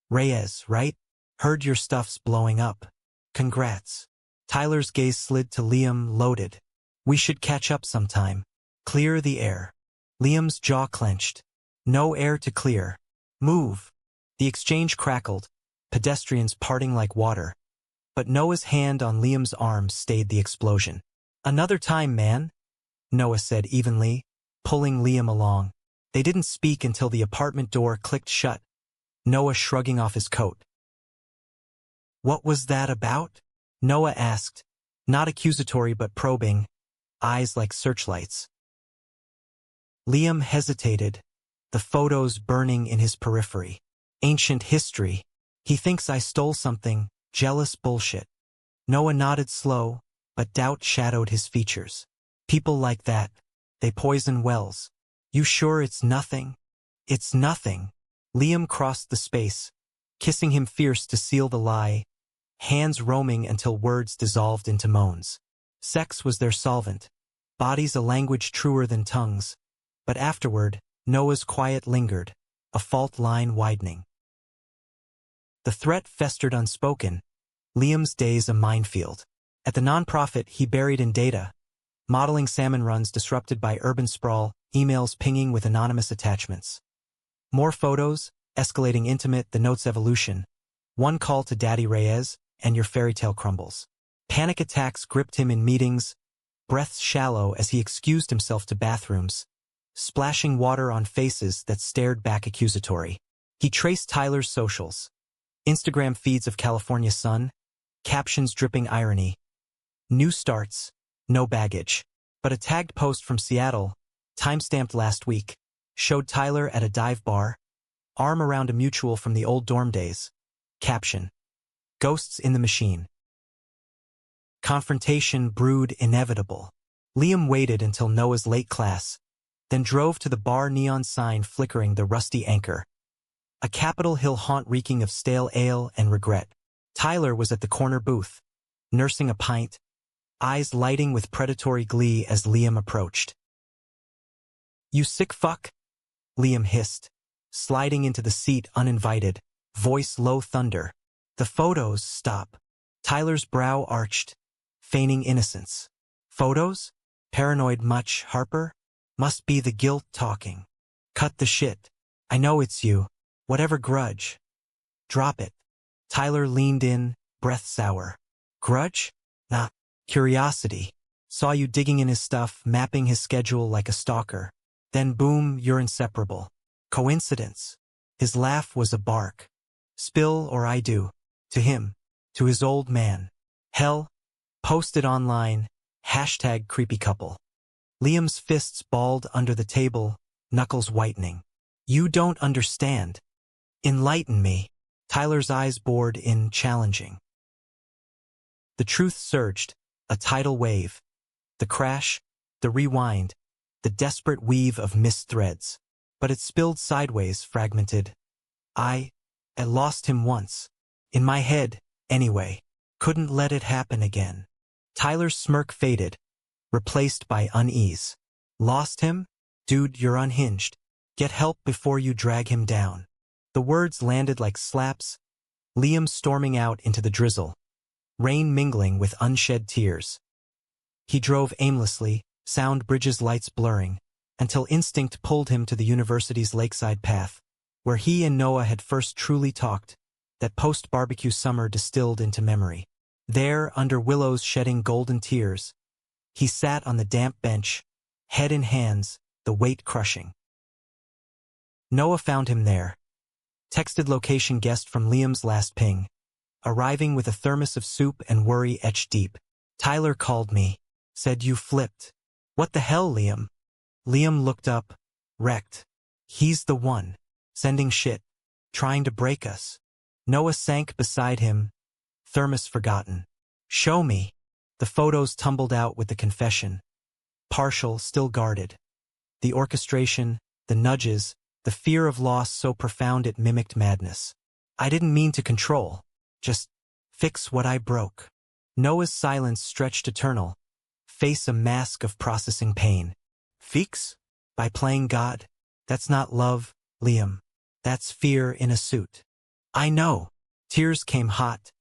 Reyes, right? Heard your stuff's blowing up. Congrats. Tyler's gaze slid to Liam, loaded. We should catch up sometime. Clear the air. Liam's jaw clenched. No air to clear. Move. The exchange crackled, pedestrians parting like water. But Noah's hand on Liam's arm stayed the explosion. Another time, man, Noah said evenly, pulling Liam along. They didn't speak until the apartment door clicked shut, Noah shrugging off his coat. What was that about? Noah asked, not accusatory but probing, eyes like searchlights. Liam hesitated, the photos burning in his periphery. Ancient history. He thinks I stole something, jealous bullshit. Noah nodded slow, but doubt shadowed his features. People like that, they poison wells. You sure it's nothing? It's nothing. Liam crossed the space, kissing him fierce to seal the lie, hands roaming until words dissolved into moans. Sex was their solvent, bodies a language truer than tongues. But afterward, Noah's quiet lingered, a fault line widening. The threat festered unspoken, Liam's days a minefield. At the nonprofit he buried in data, modeling salmon runs disrupted by urban sprawl, emails pinging with anonymous attachments. More photos, escalating intimate, the note's evolution. One call to Daddy Reyes, and your fairy tale crumbles. Panic attacks gripped him in meetings, breaths shallow as he excused himself to bathrooms, splashing water on faces that stared back accusatory. He traced Tyler's socials. Instagram feeds of California sun, captions dripping irony. New starts, no baggage. But a tagged post from Seattle, timestamped last week, showed Tyler at a dive bar, arm around a mutual from the old dorm days. Caption: Ghosts in the machine. Confrontation brewed inevitable. Liam waited until Noah's late class, then drove to the bar, neon sign flickering the rusty anchor. A Capitol Hill haunt reeking of stale ale and regret. Tyler was at the corner booth, nursing a pint, eyes lighting with predatory glee as Liam approached. You sick fuck? Liam hissed, sliding into the seat uninvited, voice low thunder. The photos stop. Tyler's brow arched, feigning innocence. Photos? Paranoid much, Harper? Must be the guilt talking. Cut the shit. I know it's you. Whatever grudge. Drop it. Tyler leaned in, breath sour. Grudge? Nah. Curiosity. Saw you digging in his stuff, mapping his schedule like a stalker. Then boom, you're inseparable. Coincidence. His laugh was a bark. Spill or I do. To him. To his old man. Hell. Posted online. Hashtag creepy couple. Liam's fists balled under the table, knuckles whitening. You don't understand. Enlighten me. Tyler's eyes bored in, challenging. The truth surged, a tidal wave. The crash, the rewind, the desperate weave of missed threads. But it spilled sideways, fragmented. I lost him once. In my head, anyway. Couldn't let it happen again. Tyler's smirk faded, replaced by unease. Lost him? Dude, you're unhinged. Get help before you drag him down. The words landed like slaps, Liam storming out into the drizzle, rain mingling with unshed tears. He drove aimlessly, sound bridges lights blurring, until instinct pulled him to the university's lakeside path, where he and Noah had first truly talked, that post-barbecue summer distilled into memory. There, under willows shedding golden tears, he sat on the damp bench, head in hands, the weight crushing. Noah found him there. Texted location guessed from Liam's last ping, arriving with a thermos of soup and worry etched deep. Tyler called me, said you flipped. What the hell, Liam? Liam looked up, wrecked. He's the one, sending shit, trying to break us. Noah sank beside him, thermos forgotten. Show me. The photos tumbled out with the confession. Partial, still guarded. The orchestration, the nudges, the fear of loss so profound it mimicked madness. I didn't mean to control, just fix what I broke. Noah's silence stretched eternal, face a mask of processing pain. Fix? By playing God? That's not love, Liam. That's fear in a suit. I know. Tears came hot,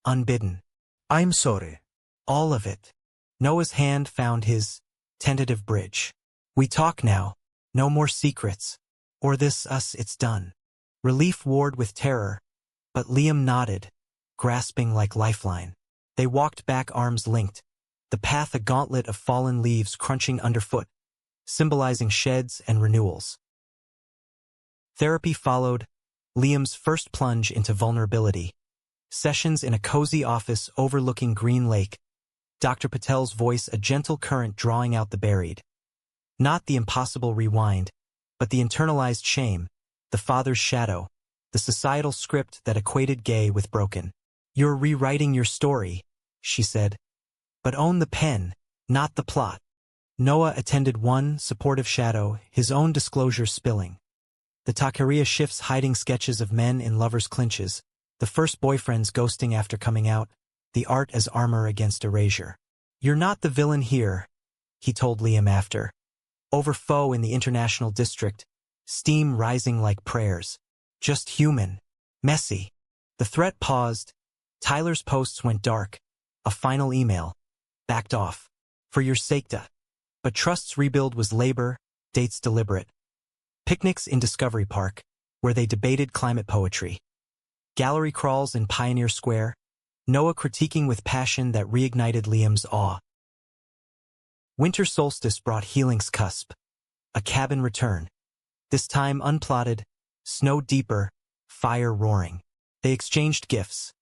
unbidden. I'm sorry. All of it. Noah's hand found his tentative bridge. We talk now. No more secrets. Or this us it's done. Relief warred with terror, but Liam nodded, grasping like lifeline. They walked back arms linked, the path a gauntlet of fallen leaves crunching underfoot, symbolizing sheds and renewals. Therapy followed, Liam's first plunge into vulnerability. Sessions in a cozy office overlooking Green Lake, Dr. Patel's voice a gentle current drawing out the buried. Not the impossible rewind, but the internalized shame, the father's shadow, the societal script that equated gay with broken. "You're rewriting your story," she said. "But own the pen, not the plot." Noah attended one supportive shadow, his own disclosure spilling. The taqueria shifts hiding sketches of men in lovers' clinches, the first boyfriends ghosting after coming out, the art as armor against erasure. "You're not the villain here," he told Liam after. Over foe in the international district, steam rising like prayers. Just human. Messy. The threat paused. Tyler's posts went dark. A final email. Backed off. "For your sake, da." But trust's rebuild was labor, dates deliberate. Picnics in Discovery Park, where they debated climate poetry. Gallery crawls in Pioneer Square, Noah critiquing with passion that reignited Liam's awe. Winter solstice brought healing's cusp. A cabin return. This time unplotted, snow deeper, fire roaring. They exchanged gifts.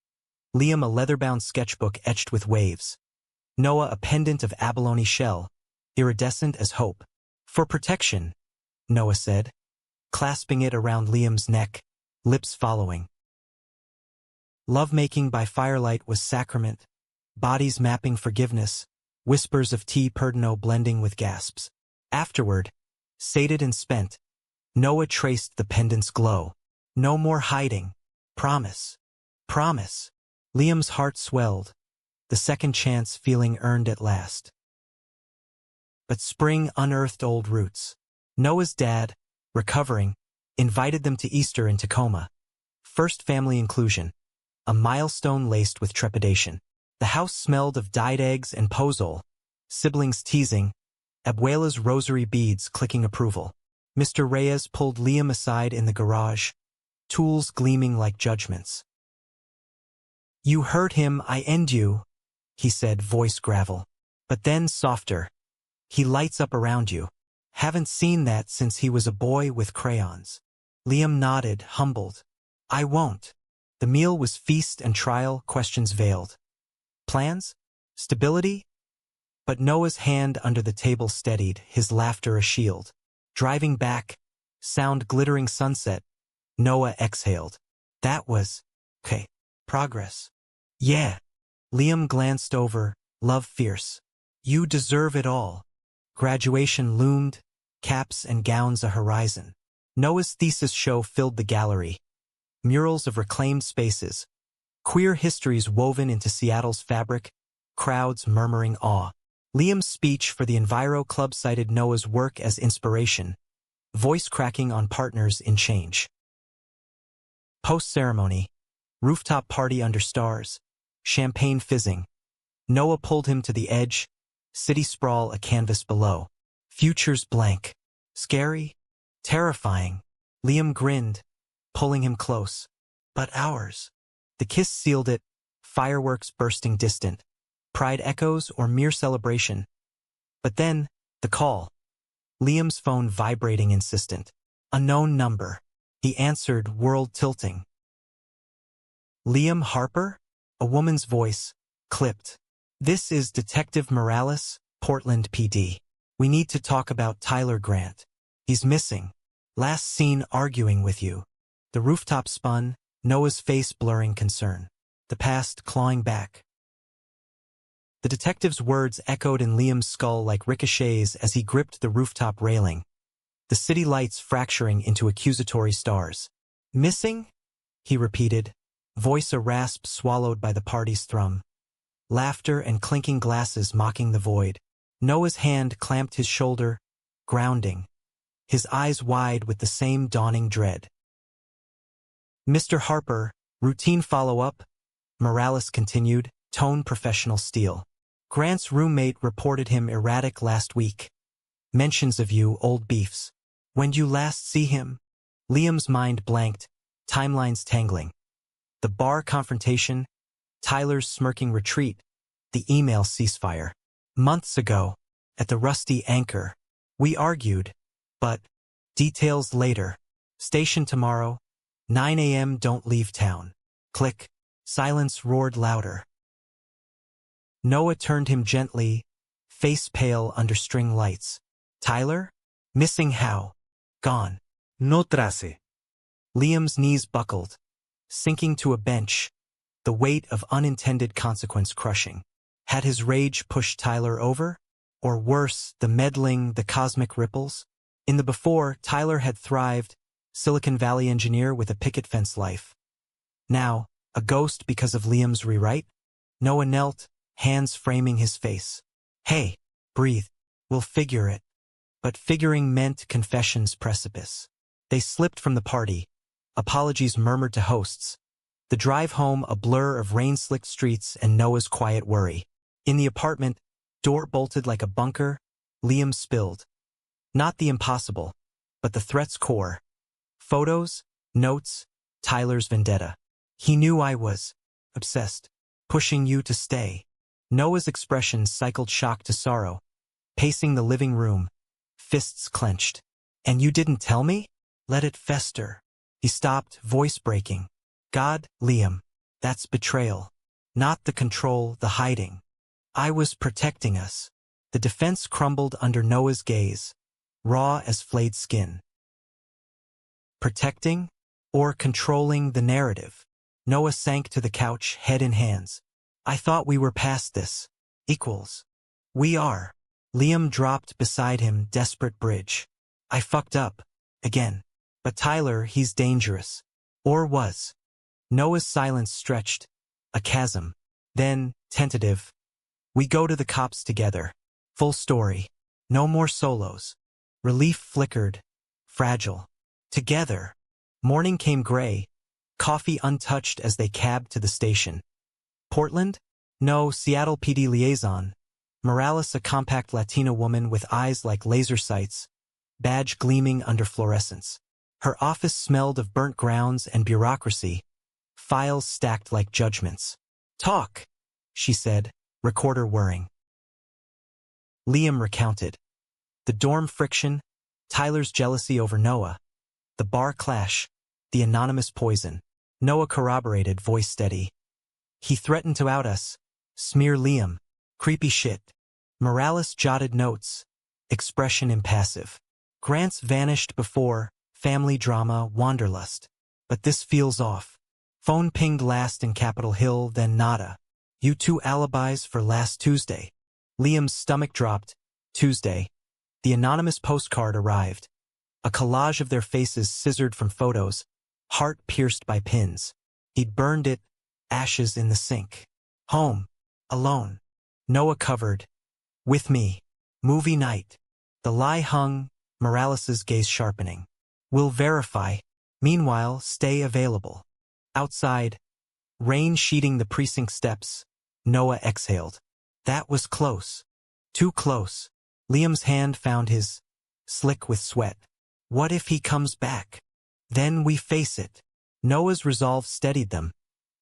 Liam a leather-bound sketchbook etched with waves. Noah a pendant of abalone shell, iridescent as hope. "For protection," Noah said, clasping it around Liam's neck, lips following. Lovemaking by firelight was sacrament, bodies mapping forgiveness, whispers of T. Perdino blending with gasps. Afterward, sated and spent, Noah traced the pendant's glow. No more hiding. Promise. Promise. Liam's heart swelled, the second chance feeling earned at last. But spring unearthed old roots. Noah's dad, recovering, invited them to Easter in Tacoma. First family inclusion. A milestone laced with trepidation. The house smelled of dyed eggs and pozole, siblings teasing, Abuela's rosary beads clicking approval. Mr. Reyes pulled Liam aside in the garage, tools gleaming like judgments. "You heard him, I end you," he said, voice gravel. But then softer. "He lights up around you. Haven't seen that since he was a boy with crayons." Liam nodded, humbled. "I won't." The meal was feast and trial, questions veiled. Plans? Stability? But Noah's hand under the table steadied, his laughter a shield. Driving back, sound glittering sunset, Noah exhaled. "That was, okay, progress." "Yeah." Liam glanced over, love fierce. "You deserve it all." Graduation loomed, caps and gowns a horizon. Noah's thesis show filled the gallery. Murals of reclaimed spaces. Queer histories woven into Seattle's fabric, crowds murmuring awe. Liam's speech for the Enviro Club cited Noah's work as inspiration, voice cracking on partners in change. Post-ceremony, rooftop party under stars, champagne fizzing. Noah pulled him to the edge, city sprawl a canvas below. Futures blank. Scary? Terrifying. Liam grinned, pulling him close. But ours. The kiss sealed it, fireworks bursting distant. Pride echoes or mere celebration. But then, the call. Liam's phone vibrating insistent. Unknown number. He answered, world tilting. "Liam Harper?" A woman's voice, clipped. "This is Detective Morales, Portland PD. We need to talk about Tyler Grant. He's missing. Last seen arguing with you." The rooftop spun, Noah's face blurring concern. The past clawing back. The detective's words echoed in Liam's skull like ricochets as he gripped the rooftop railing, the city lights fracturing into accusatory stars. "Missing?" he repeated, voice a rasp swallowed by the party's thrum. Laughter and clinking glasses mocking the void. Noah's hand clamped his shoulder, grounding, his eyes wide with the same dawning dread. "Mr. Harper, routine follow-up," Morales continued, tone professional steel. "Grant's roommate reported him erratic last week. Mentions of you, old beefs. When'd you last see him?" Liam's mind blanked, timelines tangling. The bar confrontation, Tyler's smirking retreat, the email ceasefire. Months ago, at the Rusty Anchor, we argued, but details later. Station tomorrow, 9 a.m. Don't leave town. Click. Silence roared louder. Noah turned him gently, face pale under string lights. Tyler? Missing how? Gone. No trace. Liam's knees buckled, sinking to a bench, the weight of unintended consequence crushing. Had his rage pushed Tyler over? Or worse, the meddling, the cosmic ripples? In the before, Tyler had thrived, Silicon Valley engineer with a picket fence life. Now, a ghost because of Liam's rewrite? Noah knelt, hands framing his face. Hey, breathe. We'll figure it. But figuring meant confession's precipice. They slipped from the party. Apologies murmured to hosts. The drive home a blur of rain-slicked streets and Noah's quiet worry. In the apartment, door bolted like a bunker, Liam spilled. Not the impossible, but the threat's core. Photos, notes, Tyler's vendetta. He knew I was obsessed, pushing you to stay. Noah's expression cycled shock to sorrow, pacing the living room, fists clenched. And you didn't tell me? Let it fester. He stopped, voice breaking. God, Liam, that's betrayal. Not the control, the hiding. I was protecting us. The defense crumbled under Noah's gaze, raw as flayed skin. Protecting or controlling the narrative? Noah sank to the couch, head in hands. I thought we were past this. Equals. We are. Liam dropped beside him, desperate bridge. I fucked up. Again. But Tyler, he's dangerous. Or was. Noah's silence stretched. A chasm. Then, tentative. We go to the cops together. Full story. No more solos. Relief flickered. Fragile. Together. Morning came gray. Coffee untouched as they cabbed to the station. Portland? No, Seattle PD liaison. Morales, a compact Latina woman with eyes like laser sights, badge gleaming under fluorescence. Her office smelled of burnt grounds and bureaucracy, files stacked like judgments. Talk, she said, recorder whirring. Liam recounted. The dorm friction, Tyler's jealousy over Noah, the bar clash, the anonymous poison. Noah corroborated, voice steady. He threatened to out us, smear Liam, creepy shit. Morales jotted notes, expression impassive. Grants vanished before, family drama, wanderlust. But this feels off. Phone pinged last in Capitol Hill, then nada. You two alibis for last Tuesday. Liam's stomach dropped. Tuesday. The anonymous postcard arrived. A collage of their faces scissored from photos, heart pierced by pins. He'd burned it, ashes in the sink. Home. Alone. Noah covered. With me. Movie night. The lie hung, Morales's gaze sharpening. We'll verify. Meanwhile, stay available. Outside, rain sheeting the precinct steps, Noah exhaled. That was close. Too close. Liam's hand found his, slick with sweat. What if he comes back? Then we face it. Noah's resolve steadied them,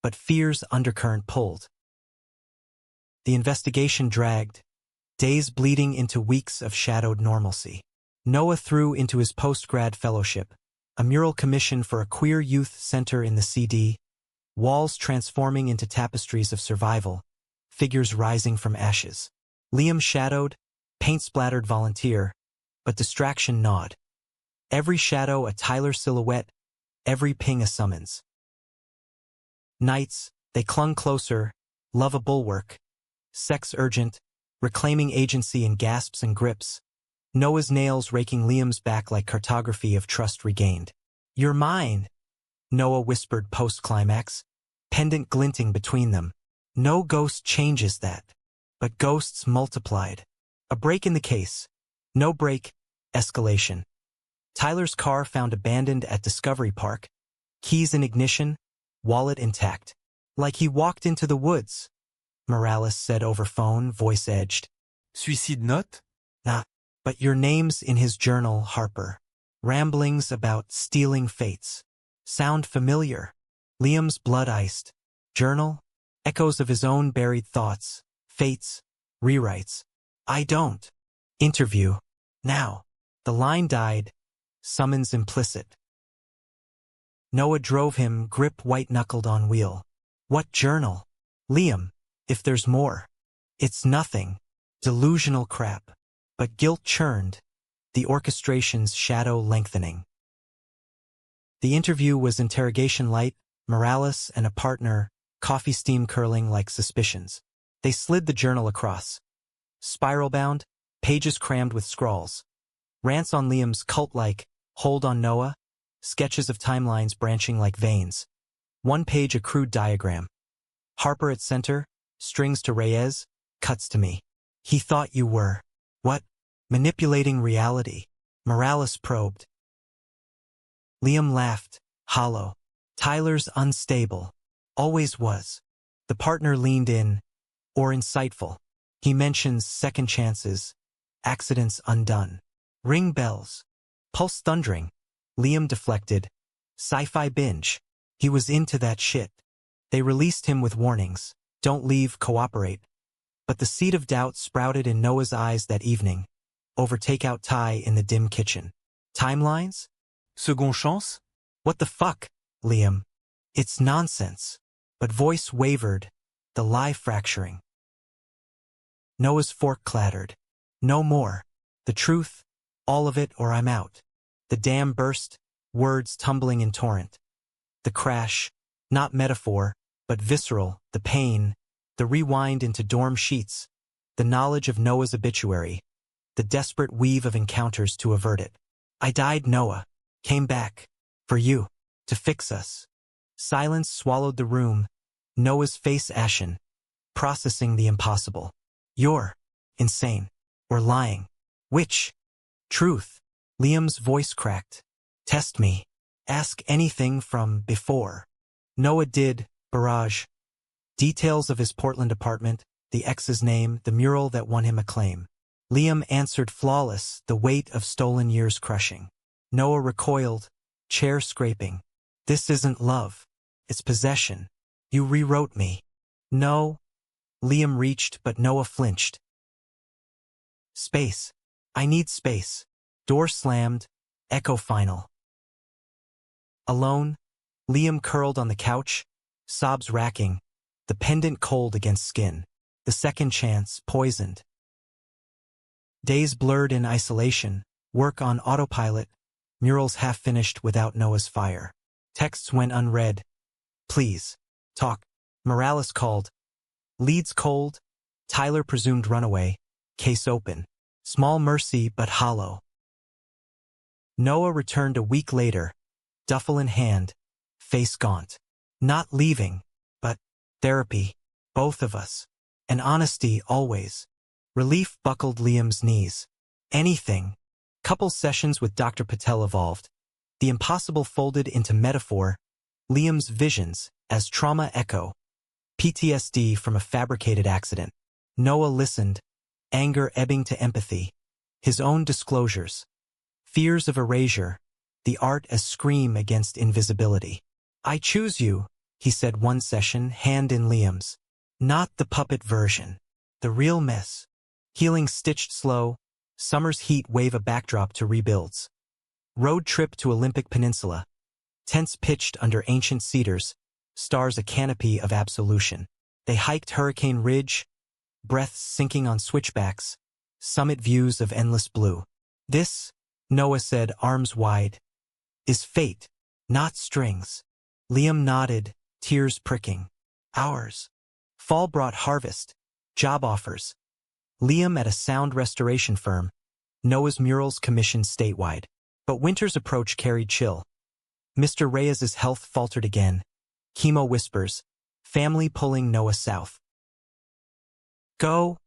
but fear's undercurrent pulled. The investigation dragged, days bleeding into weeks of shadowed normalcy. Noah threw into his post-grad fellowship, a mural commission for a queer youth center in the CD, walls transforming into tapestries of survival, figures rising from ashes. Liam shadowed, paint-splattered volunteer, but distraction gnawed. Every shadow a Tyler silhouette, every ping a summons. Nights, they clung closer, love a bulwark, sex urgent, reclaiming agency in gasps and grips. Noah's nails raking Liam's back like cartography of trust regained. You're mine, Noah whispered post-climax, pendant glinting between them. No ghost changes that. But ghosts multiplied. A break in the case. No break, escalation. Tyler's car found abandoned at Discovery Park. Keys in ignition, wallet intact. Like he walked into the woods, Morales said over phone, voice edged. Suicide note? Nah, but your name's in his journal, Harper. Ramblings about stealing fates. Sound familiar? Liam's blood iced. Journal? Echoes of his own buried thoughts. Fates. Rewrites. I don't. Interview. Now. The line died. Summons implicit. Noah drove him, grip white-knuckled on wheel. What journal? Liam, if there's more. It's nothing. Delusional crap. But guilt churned. the orchestration's shadow lengthening. The interview was interrogation light, Morales and a partner, coffee steam curling like suspicions. They slid the journal across. Spiral-bound, pages crammed with scrawls. Rants on Liam's cult-like, hold on Noah, sketches of timelines branching like veins. One page a crude diagram. Harper at center, strings to Reyes, cuts to me. He thought you were. What? Manipulating reality. Morales probed. Liam laughed, hollow. Tyler's unstable. Always was. The partner leaned in, or insightful. He mentions second chances, accidents undone. Ring bells. Pulse thundering. Liam deflected. Sci-fi binge. He was into that shit. They released him with warnings. Don't leave, cooperate. But the seed of doubt sprouted in Noah's eyes that evening. Over takeout Thai in the dim kitchen. Timelines? Second chance? What the fuck, Liam? It's nonsense. But voice wavered, the lie fracturing. Noah's fork clattered. No more. The truth, all of it or I'm out. The dam burst, words tumbling in torrent. The crash, not metaphor, but visceral, the pain, the rewind into dorm sheets, the knowledge of Noah's obituary, the desperate weave of encounters to avert it. I died, Noah. Came back. For you. To fix us. Silence swallowed the room, Noah's face ashen, processing the impossible. You're insane. Or lying. Which? Truth. Liam's voice cracked. Test me. Ask anything from before. Noah did, barrage. Details of his Portland apartment, the ex's name, the mural that won him acclaim. Liam answered flawless, the weight of stolen years crushing. Noah recoiled, chair scraping. This isn't love. It's possession. You rewrote me. No. Liam reached, but Noah flinched. Space. I need space. Door slammed. Echo final. Alone, Liam curled on the couch, sobs racking, the pendant cold against skin. The second chance, poisoned. Days blurred in isolation, work on autopilot, murals half-finished without Noah's fire. Texts went unread. Please. Talk. Morales called. Leads cold. Tyler presumed runaway. Case open. Small mercy but hollow. Noah returned a week later, duffel in hand, face gaunt. Not leaving, but therapy. Both of us. And honesty always. Relief buckled Liam's knees. Anything. Couple sessions with Dr. Patel evolved. The impossible folded into metaphor, Liam's visions as trauma echo. PTSD from a fabricated accident. Noah listened, anger ebbing to empathy. His own disclosures. Fears of erasure, the art as scream against invisibility. I choose you, he said one session, hand in Liam's. Not the puppet version. The real mess. Healing stitched slow, summer's heat wave a backdrop to rebuilds. Road trip to Olympic Peninsula. Tents pitched under ancient cedars, stars a canopy of absolution. They hiked Hurricane Ridge, breaths sinking on switchbacks, summit views of endless blue. This, Noah said, arms wide, is fate, not strings. Liam nodded, tears pricking. Ours. Fall brought harvest, job offers. Liam at a sound restoration firm, Noah's murals commissioned statewide. But winter's approach carried chill. Mr. Reyes's health faltered again. Chemo whispers, family pulling Noah south. Go,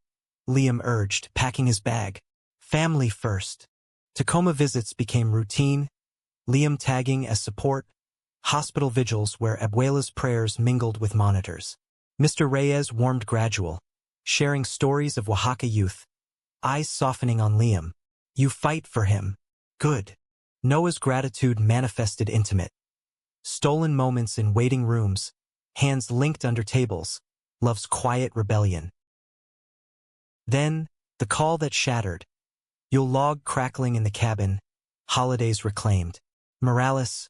Liam urged, packing his bag. Family first. Tacoma visits became routine, Liam tagging as support, hospital vigils where Abuela's prayers mingled with monitors. Mr. Reyes warmed gradual, sharing stories of Oaxaca youth, eyes softening on Liam. You fight for him. Good. Noah's gratitude manifested intimate. Stolen moments in waiting rooms, hands linked under tables, love's quiet rebellion. Then, the call that shattered. You'll log crackling in the cabin, holidays reclaimed. Morales,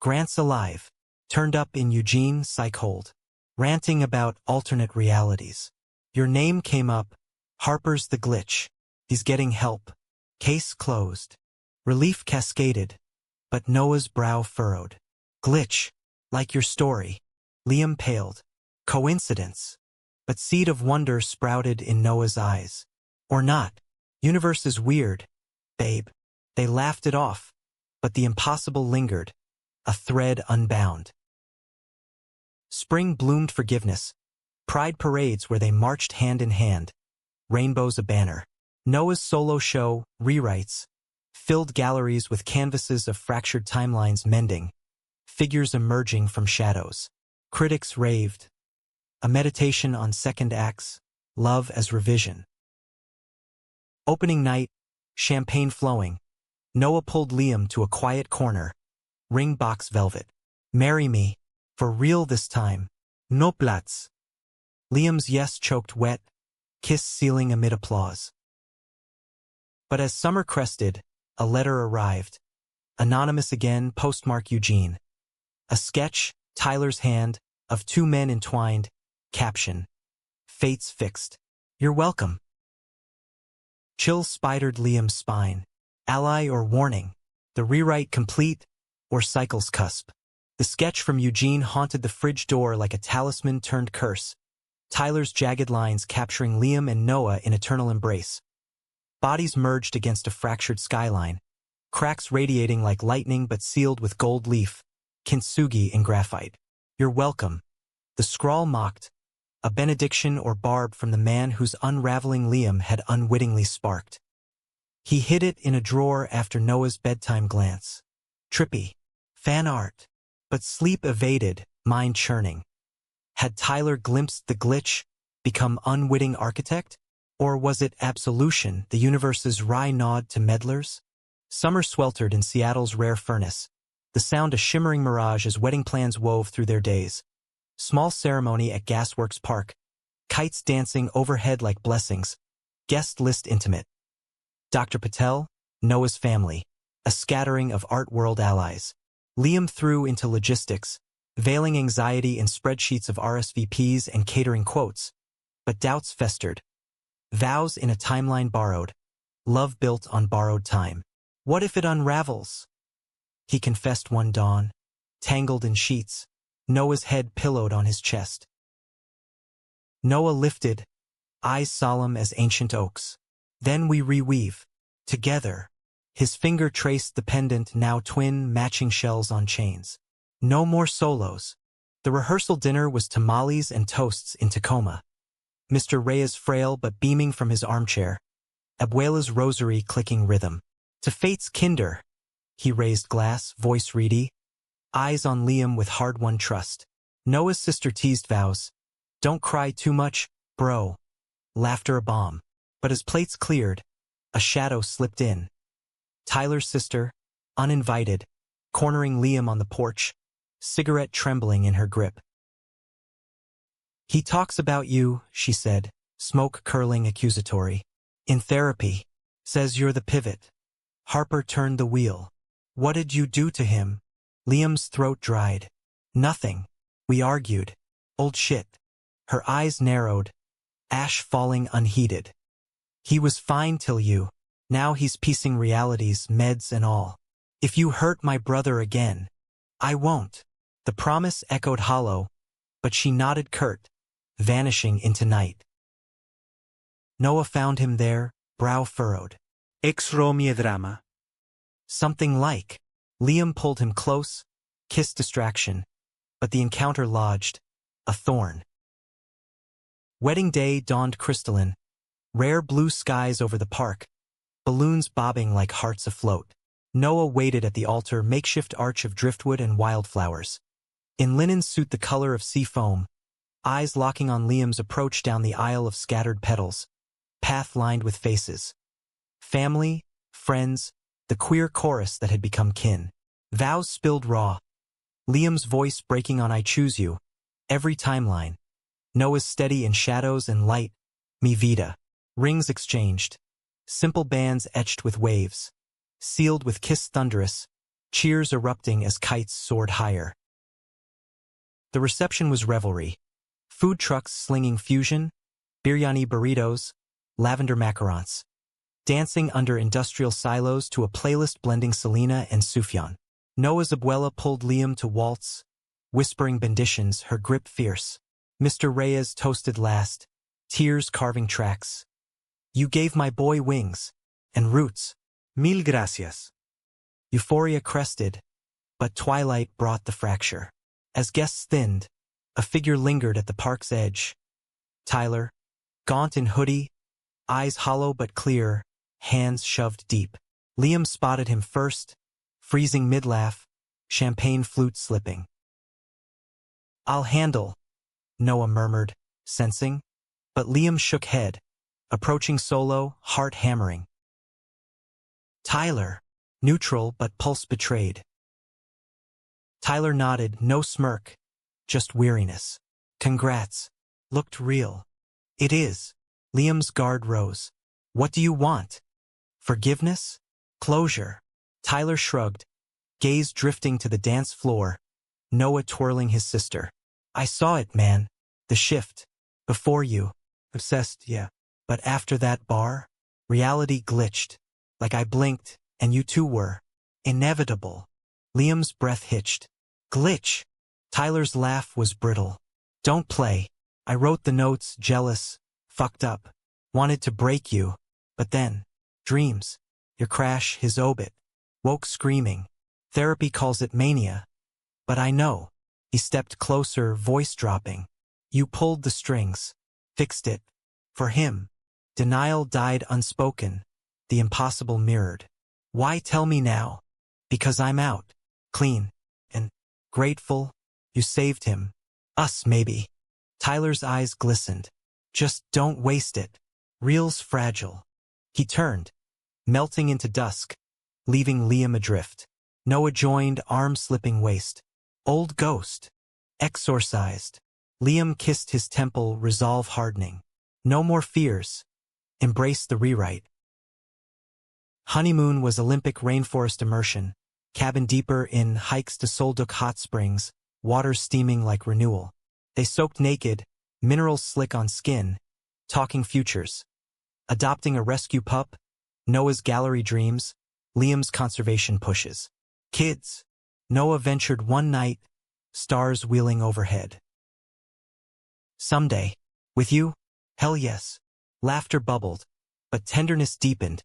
Grant's alive, turned up in Eugene psych-hold, ranting about alternate realities. Your name came up, Harper's the glitch. He's getting help. Case closed. Relief cascaded, but Noah's brow furrowed. Glitch, like your story. Liam paled. Coincidence. But seed of wonder sprouted in Noah's eyes. Or not. Universe is weird, babe. They laughed it off, but the impossible lingered, a thread unbound. Spring bloomed forgiveness. Pride parades where they marched hand in hand. Rainbows a banner. Noah's solo show, rewrites, filled galleries with canvases of fractured timelines mending, figures emerging from shadows. Critics raved. A meditation on second acts, love as revision. Opening night, champagne flowing. Noah pulled Liam to a quiet corner. Ring box velvet. Marry me, for real this time. No plats. Liam's yes choked wet, kiss sealing amid applause. But as summer crested, a letter arrived. Anonymous again, postmark Eugene. A sketch, Tyler's hand, of two men entwined. Caption. Fates fixed. You're welcome. Chill spidered Liam's spine. Ally or warning? The rewrite complete, or cycle's cusp? The sketch from Eugene haunted the fridge door like a talisman turned curse. Tyler's jagged lines capturing Liam and Noah in eternal embrace. Bodies merged against a fractured skyline. Cracks radiating like lightning but sealed with gold leaf. Kintsugi in graphite. You're welcome. The scrawl mocked. A benediction or barb from the man whose unraveling Liam had unwittingly sparked. He hid it in a drawer after Noah's bedtime glance. Trippy. Fan art. But sleep evaded, mind churning. Had Tyler glimpsed the glitch, become unwitting architect? Or was it absolution, the universe's wry nod to meddlers? Summer sweltered in Seattle's rare furnace. The sound a shimmering mirage as wedding plans wove through their days. Small ceremony at Gasworks Park. Kites dancing overhead like blessings. Guest list intimate. Dr. Patel, Noah's family. A scattering of art world allies. Liam threw into logistics, veiling anxiety in spreadsheets of RSVPs and catering quotes. But doubts festered. Vows in a timeline borrowed. Love built on borrowed time. What if it unravels? He confessed one dawn. Tangled in sheets. Noah's head pillowed on his chest. Noah lifted, eyes solemn as ancient oaks. Then we reweave. Together. His finger traced the pendant, now twin matching shells on chains. No more solos. The rehearsal dinner was tamales and toasts in Tacoma. Mr. Reyes frail but beaming from his armchair. Abuela's rosary clicking rhythm. To fate's kinder. He raised glass, voice reedy. Eyes on Liam with hard-won trust. Noah's sister teased vows. Don't cry too much, bro. Laughter a bomb. But as plates cleared, a shadow slipped in. Tyler's sister, uninvited, cornering Liam on the porch, cigarette trembling in her grip. He talks about you, she said, smoke curling accusatory. In therapy. Says you're the pivot. Harper turned the wheel. What did you do to him? Liam's throat dried. Nothing. We argued. Old shit. Her eyes narrowed. Ash falling unheeded. He was fine till you. Now he's piecing realities, meds and all. If you hurt my brother again, I won't. The promise echoed hollow, but she nodded curt, vanishing into night. Noah found him there, brow furrowed. Exro mi drama. Something like. Liam pulled him close, kissed distraction, but the encounter lodged, a thorn. Wedding day dawned crystalline, rare blue skies over the park, balloons bobbing like hearts afloat. Noah waited at the altar, makeshift arch of driftwood and wildflowers. In linen suit the color of sea foam, eyes locking on Liam's approach down the aisle of scattered petals, path lined with faces. Family, friends, the queer chorus that had become kin. Vows spilled raw. Liam's voice breaking on I choose you. Every timeline. Noah's steady in shadows and light. Mi vida. Rings exchanged. Simple bands etched with waves. Sealed with kiss thunderous. Cheers erupting as kites soared higher. The reception was revelry. Food trucks slinging fusion. Biryani burritos. Lavender macarons. dancing under industrial silos to a playlist blending Selena and Sufjan. Noah's abuela pulled Liam to waltz, whispering benditions, her grip fierce. Mr. Reyes toasted last, tears carving tracks. You gave my boy wings and roots. Mil gracias. Euphoria crested, but twilight brought the fracture. As guests thinned, a figure lingered at the park's edge. Tyler, gaunt in hoodie, eyes hollow but clear, hands shoved deep. Liam spotted him first, freezing mid-laugh, champagne flute slipping. I'll handle, Noah murmured, sensing, but Liam shook head, approaching solo, heart hammering. Tyler, neutral but pulse betrayed. Tyler nodded, no smirk, just weariness. Congrats. Looked real. It is. Liam's guard rose. What do you want? Forgiveness? Closure. Tyler shrugged, gaze drifting to the dance floor, Noah twirling his sister. I saw it, man. The shift. Before you. Obsessed, yeah. But after that bar, reality glitched. Like I blinked, and you two were. Inevitable. Liam's breath hitched. Glitch. Tyler's laugh was brittle. Don't play. I wrote the notes, jealous, fucked up. Wanted to break you. But then, dreams. Your crash, his obit. Woke screaming. Therapy calls it mania. But I know. He stepped closer, voice dropping. You pulled the strings. Fixed it. For him. Denial died unspoken. The impossible mirrored. Why tell me now? Because I'm out. Clean. And grateful. You saved him. Us, maybe. Tyler's eyes glistened. Just don't waste it. Real's fragile. He turned, melting into dusk, leaving Liam adrift. Noah joined, arm slipping waist. Old ghost. Exorcised. Liam kissed his temple, resolve hardening. No more fears. Embrace the rewrite. Honeymoon was Olympic rainforest immersion, cabin deeper in hikes to Solduk hot springs, water steaming like renewal. They soaked naked, minerals slick on skin, talking futures. Adopting a rescue pup, Noah's gallery dreams, Liam's conservation pushes. Kids. Noah ventured one night, stars wheeling overhead. Someday. With you? Hell yes. Laughter bubbled, but tenderness deepened.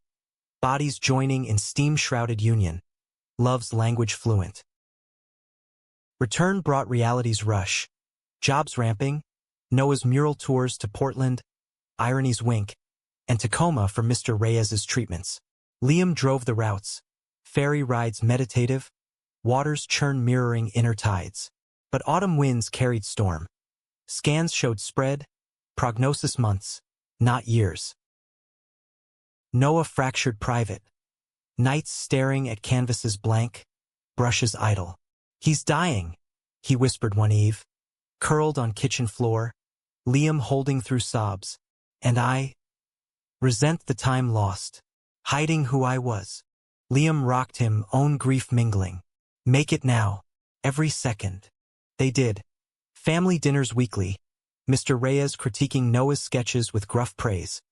Bodies joining in steam-shrouded union. Love's language fluent. Return brought reality's rush. Jobs ramping, Noah's mural tours to Portland, Irony's wink, and Tacoma for Mr. Reyes's treatments. Liam drove the routes, ferry rides meditative, waters churn mirroring inner tides. But autumn winds carried storm. Scans showed spread, prognosis months, not years. Noah fractured private. Nights staring at canvases blank, brushes idle. He's dying, he whispered one eve. Curled on kitchen floor, Liam holding through sobs, and I resent the time lost, hiding who I was. Liam rocked him, own grief mingling. Make it now, every second. They did. Family dinners weekly, Mr. Reyes critiquing Noah's sketches with gruff praise,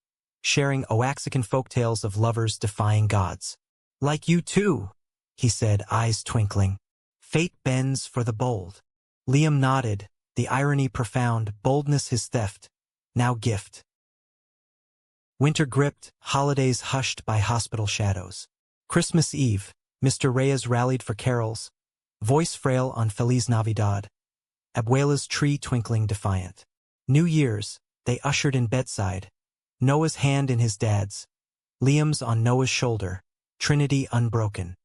sharing Oaxacan folktales of lovers defying gods. Like you too, he said, eyes twinkling. Fate bends for the bold. Liam nodded, the irony profound, boldness his theft, now gift. Winter gripped, holidays hushed by hospital shadows. Christmas Eve, Mr. Reyes rallied for carols, voice frail on Feliz Navidad, Abuela's tree twinkling defiant. New Year's, they ushered in bedside, Noah's hand in his dad's, Liam's on Noah's shoulder, Trinity unbroken.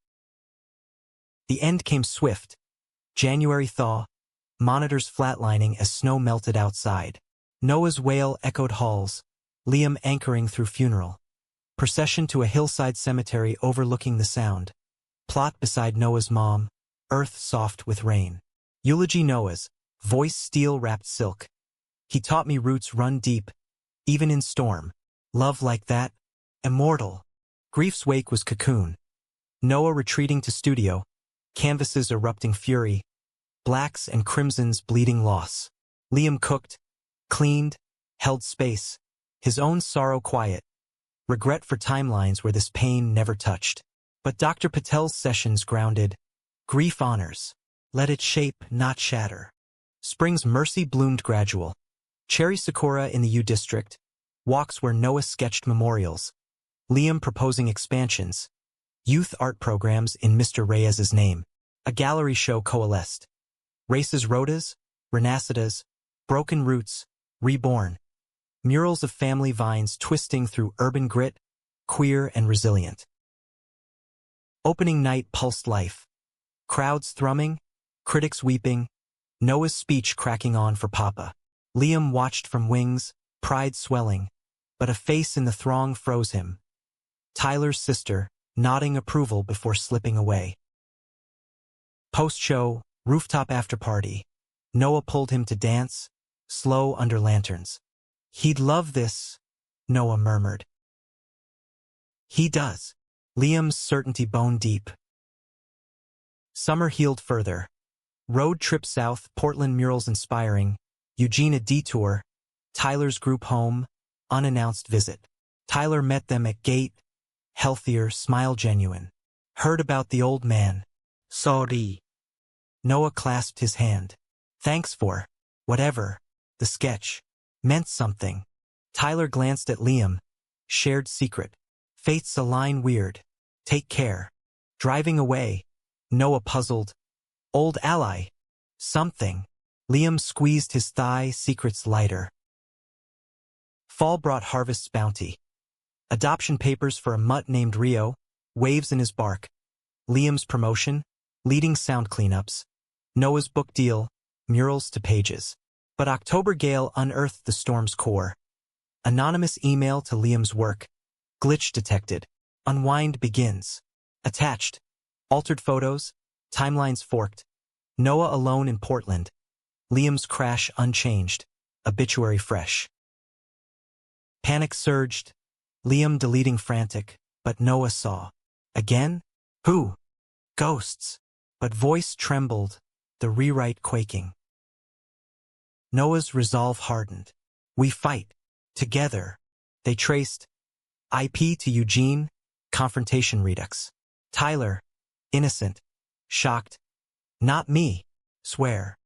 The end came swift. January thaw, monitors flatlining as snow melted outside. Noah's wail echoed halls, Liam anchoring through funeral. Procession to a hillside cemetery overlooking the sound. Plot beside Noah's mom, earth soft with rain. Eulogy Noah's, voice steel-wrapped silk. He taught me roots run deep, even in storm. Love like that, immortal. Grief's wake was cocoon. Noah retreating to studio, canvases erupting fury, blacks and crimsons bleeding loss. Liam cooked, cleaned, held space, his own sorrow quiet, regret for timelines where this pain never touched. But Dr. Patel's sessions grounded. Grief honors. Let it shape, not shatter. Spring's mercy bloomed gradual. Cherry sakura in the U District. Walks where Noah sketched memorials. Liam proposing expansions. Youth art programs in Mr. Reyes's name. A gallery show coalesced. Races rotas, renacidas, broken roots, reborn. Murals of family vines twisting through urban grit, queer and resilient. Opening night pulsed life. Crowds thrumming, critics weeping, Noah's speech cracking on for Papa. Liam watched from wings, pride swelling, but a face in the throng froze him. Tyler's sister, nodding approval before slipping away. Post-show, rooftop after-party. Noah pulled him to dance, slow under lanterns. He'd love this, Noah murmured. He does. Liam's certainty bone deep. Summer healed further. Road trip south, Portland murals inspiring. Eugene a detour. Tyler's group home, unannounced visit. Tyler met them at gate. Healthier, smile genuine. Heard about the old man. Sorry. Noah clasped his hand. Thanks for whatever. The sketch meant something. Tyler glanced at Liam. Shared secret. Fates align weird. Take care. Driving away. Noah puzzled. Old ally. Something. Liam squeezed his thigh, secrets lighter. Fall brought harvest's bounty. Adoption papers for a mutt named Rio. Waves in his bark. Liam's promotion. Leading sound cleanups. Noah's book deal. Murals to pages. But October gale unearthed the storm's core. Anonymous email to Liam's work. Glitch detected. Unwind begins. Attached. Altered photos. Timelines forked. Noah alone in Portland. Liam's crash unchanged. Obituary fresh. Panic surged. Liam deleting frantic, but Noah saw. Again? Who? Ghosts. But voice trembled, the rewrite quaking. Noah's resolve hardened. We fight. Together. They traced. IP to Eugene. Confrontation redux. Tyler. Innocent. Shocked. Not me. Swear.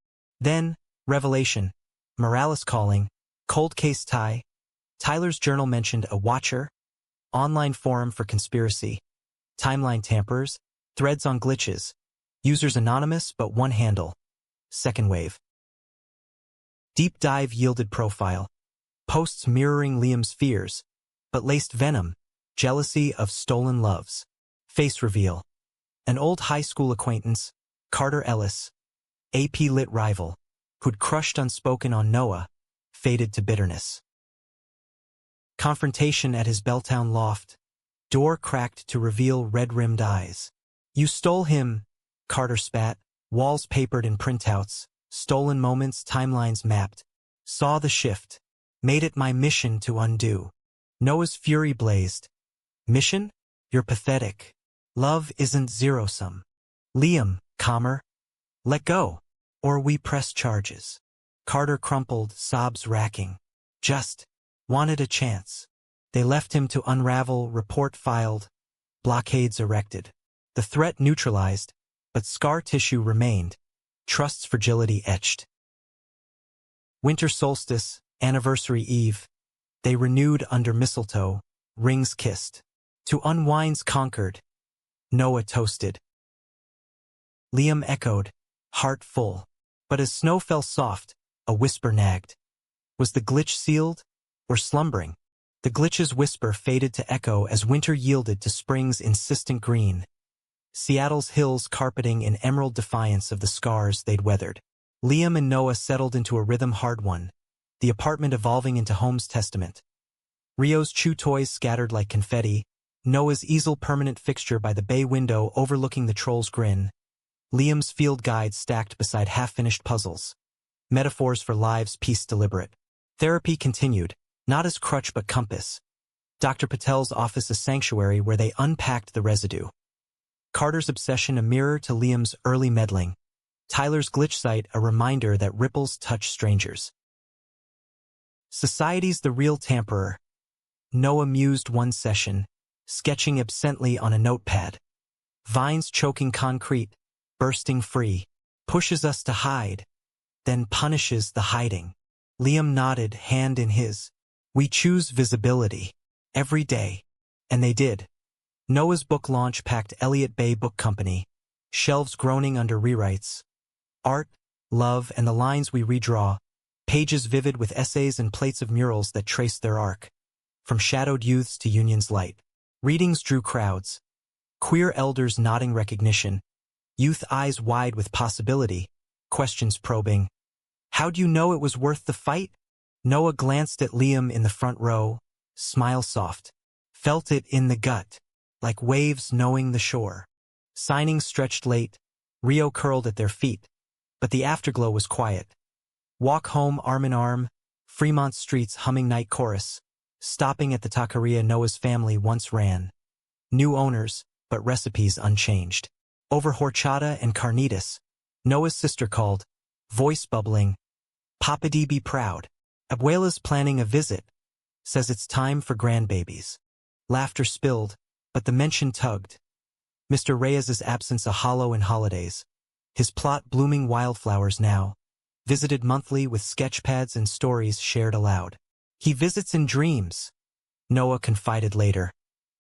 Then, revelation. Morales calling. Cold case tie. Tyler's journal mentioned a watcher. Online forum for conspiracy. Timeline tampers. Threads on glitches. Users anonymous but one handle. Second wave. Deep dive yielded profile. Posts mirroring Liam's fears, but laced venom. Jealousy of stolen loves. Face reveal. An old high school acquaintance, Carter Ellis. AP Lit rival, who'd crushed unspoken on Noah, faded to bitterness. Confrontation at his Belltown loft. Door cracked to reveal red-rimmed eyes. You stole him, Carter spat. Walls papered in printouts. Stolen moments, timelines mapped. Saw the shift. Made it my mission to undo. Noah's fury blazed. Mission? You're pathetic. Love isn't zero-sum. Liam, calmer. Let go, or we press charges. Carter crumpled, sobs racking. Just wanted a chance. They left him to unravel, report filed, blockades erected. The threat neutralized, but scar tissue remained, trust's fragility etched. Winter solstice, anniversary eve. They renewed under mistletoe, rings kissed. To unwinds conquered. Noah toasted. Liam echoed, heart full. But as snow fell soft, a whisper nagged. Was the glitch sealed, or slumbering? The glitch's whisper faded to echo as winter yielded to spring's insistent green. Seattle's hills carpeting in emerald defiance of the scars they'd weathered. Liam and Noah settled into a rhythm hard won, the apartment evolving into home's testament. Rio's chew toys scattered like confetti, Noah's easel permanent fixture by the bay window overlooking the troll's grin, Liam's field guide stacked beside half-finished puzzles. Metaphors for lives pieced deliberate. Therapy continued, not as crutch but compass. Dr. Patel's office a sanctuary where they unpacked the residue. Carter's obsession a mirror to Liam's early meddling. Tyler's glitch site a reminder that ripples touch strangers. Society's the real tamperer. Noah mused one session, sketching absently on a notepad. Vines choking concrete, bursting free, pushes us to hide, then punishes the hiding. Liam nodded, hand in his. We choose visibility. Every day. And they did. Noah's book launch packed Elliott Bay Book Company, shelves groaning under rewrites. Art, love, and the lines we redraw, pages vivid with essays and plates of murals that traced their arc. From shadowed youths to Union's light. Readings drew crowds. Queer elders nodding recognition. Youth eyes wide with possibility. Questions probing. How'd you know it was worth the fight? Noah glanced at Liam in the front row, smile soft. Felt it in the gut, like waves knowing the shore. Signings stretched late, Rio curled at their feet, but the afterglow was quiet. Walk home arm in arm, Fremont streets humming night chorus, stopping at the taqueria Noah's family once ran. New owners, but recipes unchanged. Over horchata and carnitas, Noah's sister called, voice bubbling. Papa D be proud. Abuela's planning a visit. Says it's time for grandbabies. Laughter spilled, but the mention tugged. Mr. Reyes's absence a hollow in holidays. His plot blooming wildflowers now. Visited monthly with sketchpads and stories shared aloud. He visits in dreams, Noah confided later.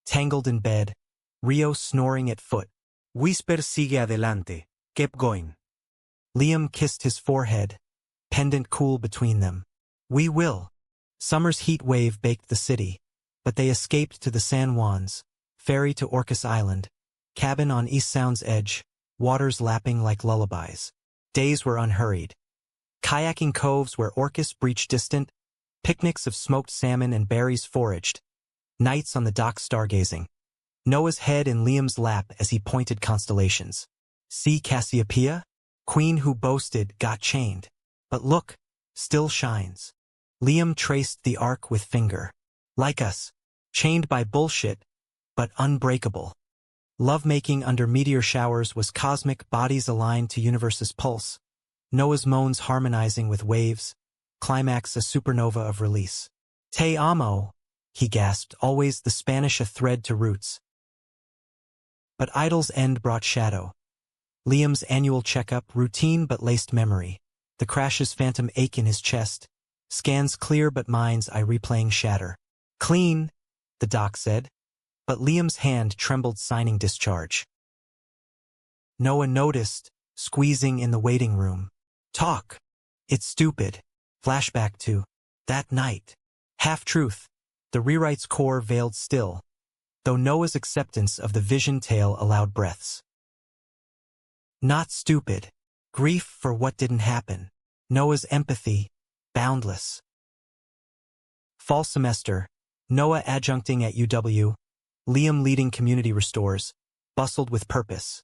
Tangled in bed, Rio snoring at foot. Whisper sigue adelante. Keep going. Liam kissed his forehead, pendant cool between them. We will. Summer's heat wave baked the city, but they escaped to the San Juans, ferry to Orcas Island, cabin on East Sound's edge, waters lapping like lullabies. Days were unhurried. Kayaking coves where orcas breached distant, picnics of smoked salmon and berries foraged, nights on the dock stargazing. Noah's head in Liam's lap as he pointed constellations. See Cassiopeia? Queen who boasted got chained. But look, still shines. Liam traced the arc with finger. Like us, chained by bullshit, but unbreakable. Lovemaking under meteor showers was cosmic, bodies aligned to universe's pulse. Noah's moans harmonizing with waves, climax a supernova of release. Te amo, he gasped, always the Spanish a thread to roots. But idol's end brought shadow. Liam's annual checkup, routine but laced memory. The crash's phantom ache in his chest. Scans clear but mind's eye replaying shatter. Clean, the doc said. But Liam's hand trembled signing discharge. Noah noticed, squeezing in the waiting room. Talk. It's stupid. Flashback to that night. Half-truth. The rewrite's core veiled still, though Noah's acceptance of the vision tale allowed breaths. Not stupid. Grief for what didn't happen. Noah's empathy, boundless. Fall semester. Noah adjuncting at UW. Liam leading community restores, bustled with purpose.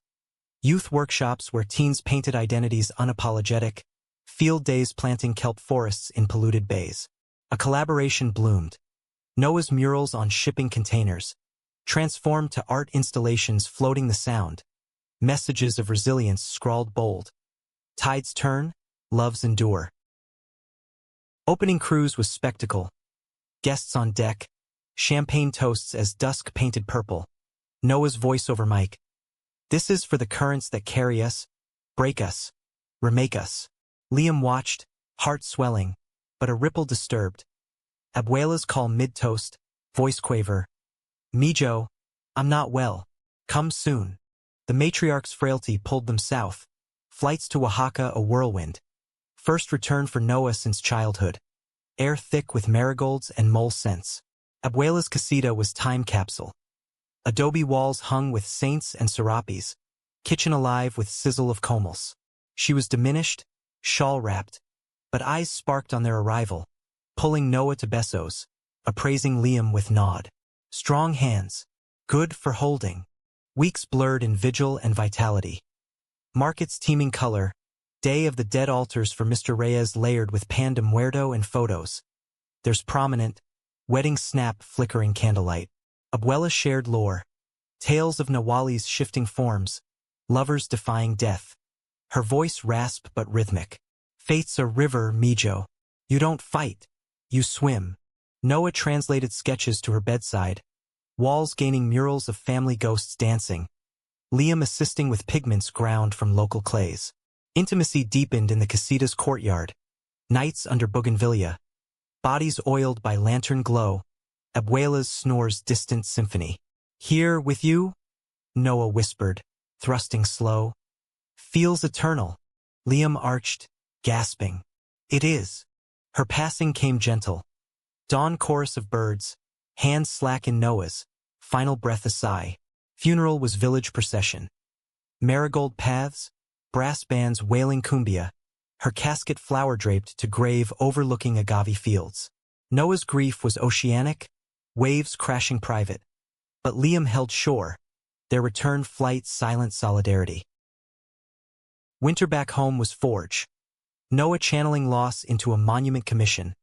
Youth workshops where teens painted identities unapologetic, field days planting kelp forests in polluted bays. A collaboration bloomed. Noah's murals on shipping containers, transformed to art installations floating the sound, messages of resilience scrawled bold. Tides turn, loves endure. Opening cruise was spectacle. Guests on deck, champagne toasts as dusk painted purple. Noah's voice over mic. This is for the currents that carry us, break us, remake us. Liam watched, heart swelling, but a ripple disturbed. Abuela's call mid-toast, voice quaver. Mijo, I'm not well. Come soon. The matriarch's frailty pulled them south. Flights to Oaxaca a whirlwind. First return for Noah since childhood. Air thick with marigolds and mole scents. Abuela's casita was time capsule. Adobe walls hung with saints and serapes, kitchen alive with sizzle of comals. She was diminished, shawl-wrapped, but eyes sparked on their arrival, pulling Noah to besos, appraising Liam with nod. Strong hands, good for holding. Weeks blurred in vigil and vitality. Markets teeming color, day of the dead altars for Mr. Reyes layered with pan de muerto and photos. There's prominent, wedding snap flickering candlelight. Abuela shared lore, tales of Nawali's shifting forms, lovers defying death. Her voice rasp but rhythmic. Fate's a river, Mijo. You don't fight, you swim. Noah translated sketches to her bedside, walls gaining murals of family ghosts dancing, Liam assisting with pigments ground from local clays. Intimacy deepened in the casita's courtyard, nights under bougainvillea, bodies oiled by lantern glow, Abuela's snores distant symphony. Here with you? Noah whispered, thrusting slow. Feels eternal. Liam arched, gasping. It is. Her passing came gentle. Dawn chorus of birds, hands slack in Noah's, final breath a sigh. Funeral was village procession. Marigold paths, brass bands wailing cumbia, her casket flower-draped to grave overlooking agave fields. Noah's grief was oceanic, waves crashing private. But Liam held shore, their return flight silent solidarity. Winter back home was Forge. Noah channeling loss into a monument commission.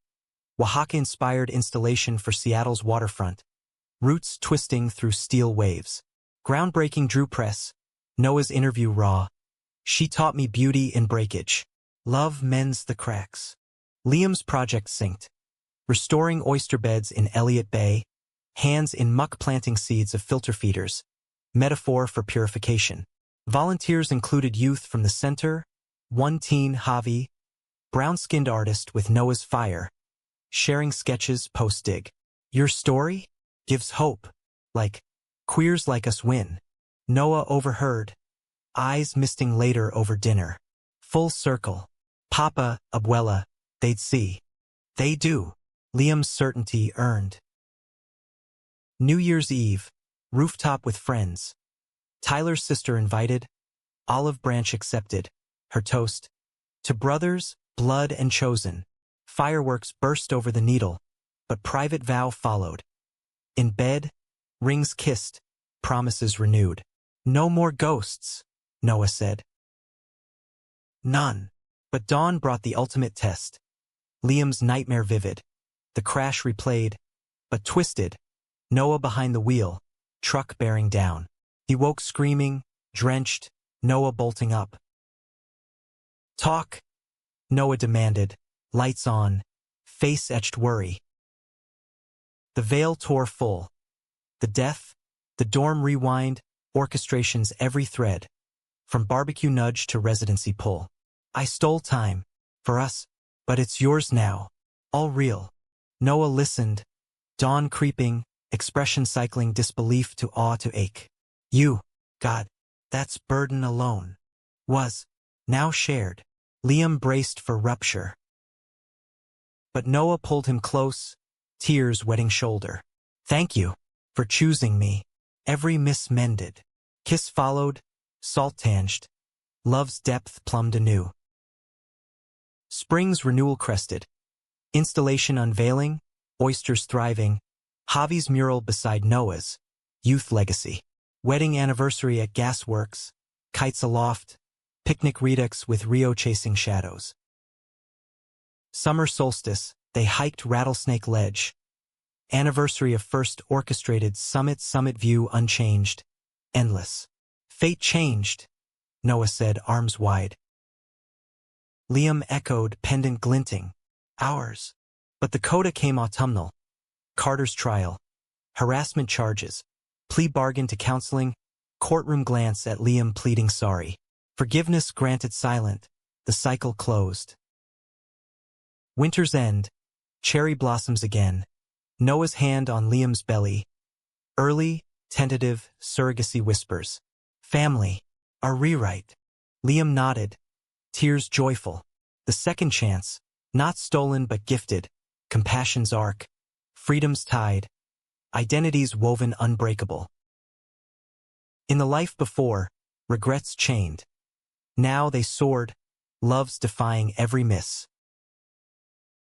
Oaxaca-inspired installation for Seattle's waterfront. Roots twisting through steel waves. Groundbreaking Drew Press. Noah's interview raw. She taught me beauty in breakage. Love mends the cracks. Liam's project synced. Restoring oyster beds in Elliott Bay. Hands in muck planting seeds of filter feeders. Metaphor for purification. Volunteers included youth from the center, one teen, Javi, brown-skinned artist with Noah's fire, sharing sketches post-dig. Your story gives hope, like queers like us win. Noah overheard, eyes misting later over dinner. Full circle. Papa, Abuela, they'd see. They do. Liam's certainty earned. New Year's Eve, rooftop with friends. Tyler's sister invited, olive branch accepted, her toast. To brothers, blood and chosen. Fireworks burst over the needle, but private vow followed. In bed, rings kissed, promises renewed. No more ghosts, Noah said. None. But dawn brought the ultimate test. Liam's nightmare vivid. The crash replayed, but twisted. Noah behind the wheel, truck bearing down. He woke screaming, drenched, Noah bolting up. Talk, Noah demanded, lights on, face-etched worry. The veil tore full. The death, the dorm rewind, orchestration's every thread. From barbecue nudge to residency pull. I stole time, for us, but it's yours now. All real. Noah listened, dawn creeping, expression cycling disbelief to awe to ache. You, God, that's burden alone. Was, now shared. Liam braced for rupture. But Noah pulled him close, tears wetting shoulder. Thank you, for choosing me. Every miss mended. Kiss followed, salt tanged. Love's depth plumbed anew. Spring's renewal crested. Installation unveiling, oysters thriving. Javi's mural beside Noah's, youth legacy. Wedding anniversary at Gasworks, kites aloft, picnic redux with Rio chasing shadows. Summer solstice, they hiked Rattlesnake Ledge. Anniversary of first orchestrated summit view unchanged, endless. Fate changed, Noah said, arms wide. Liam echoed, pendant glinting. Ours. But the coda came autumnal. Carter's trial. Harassment charges. Plea bargain to counseling. Courtroom glance at Liam pleading sorry. Forgiveness granted silent. The cycle closed. Winter's end. Cherry blossoms again. Noah's hand on Liam's belly. Early, tentative, surrogacy whispers. Family. A rewrite. Liam nodded. Tears joyful. The second chance. Not stolen but gifted. Compassion's arc. Freedom's tide. Identities woven unbreakable. In the life before, regrets chained. Now they soared, loves defying every miss.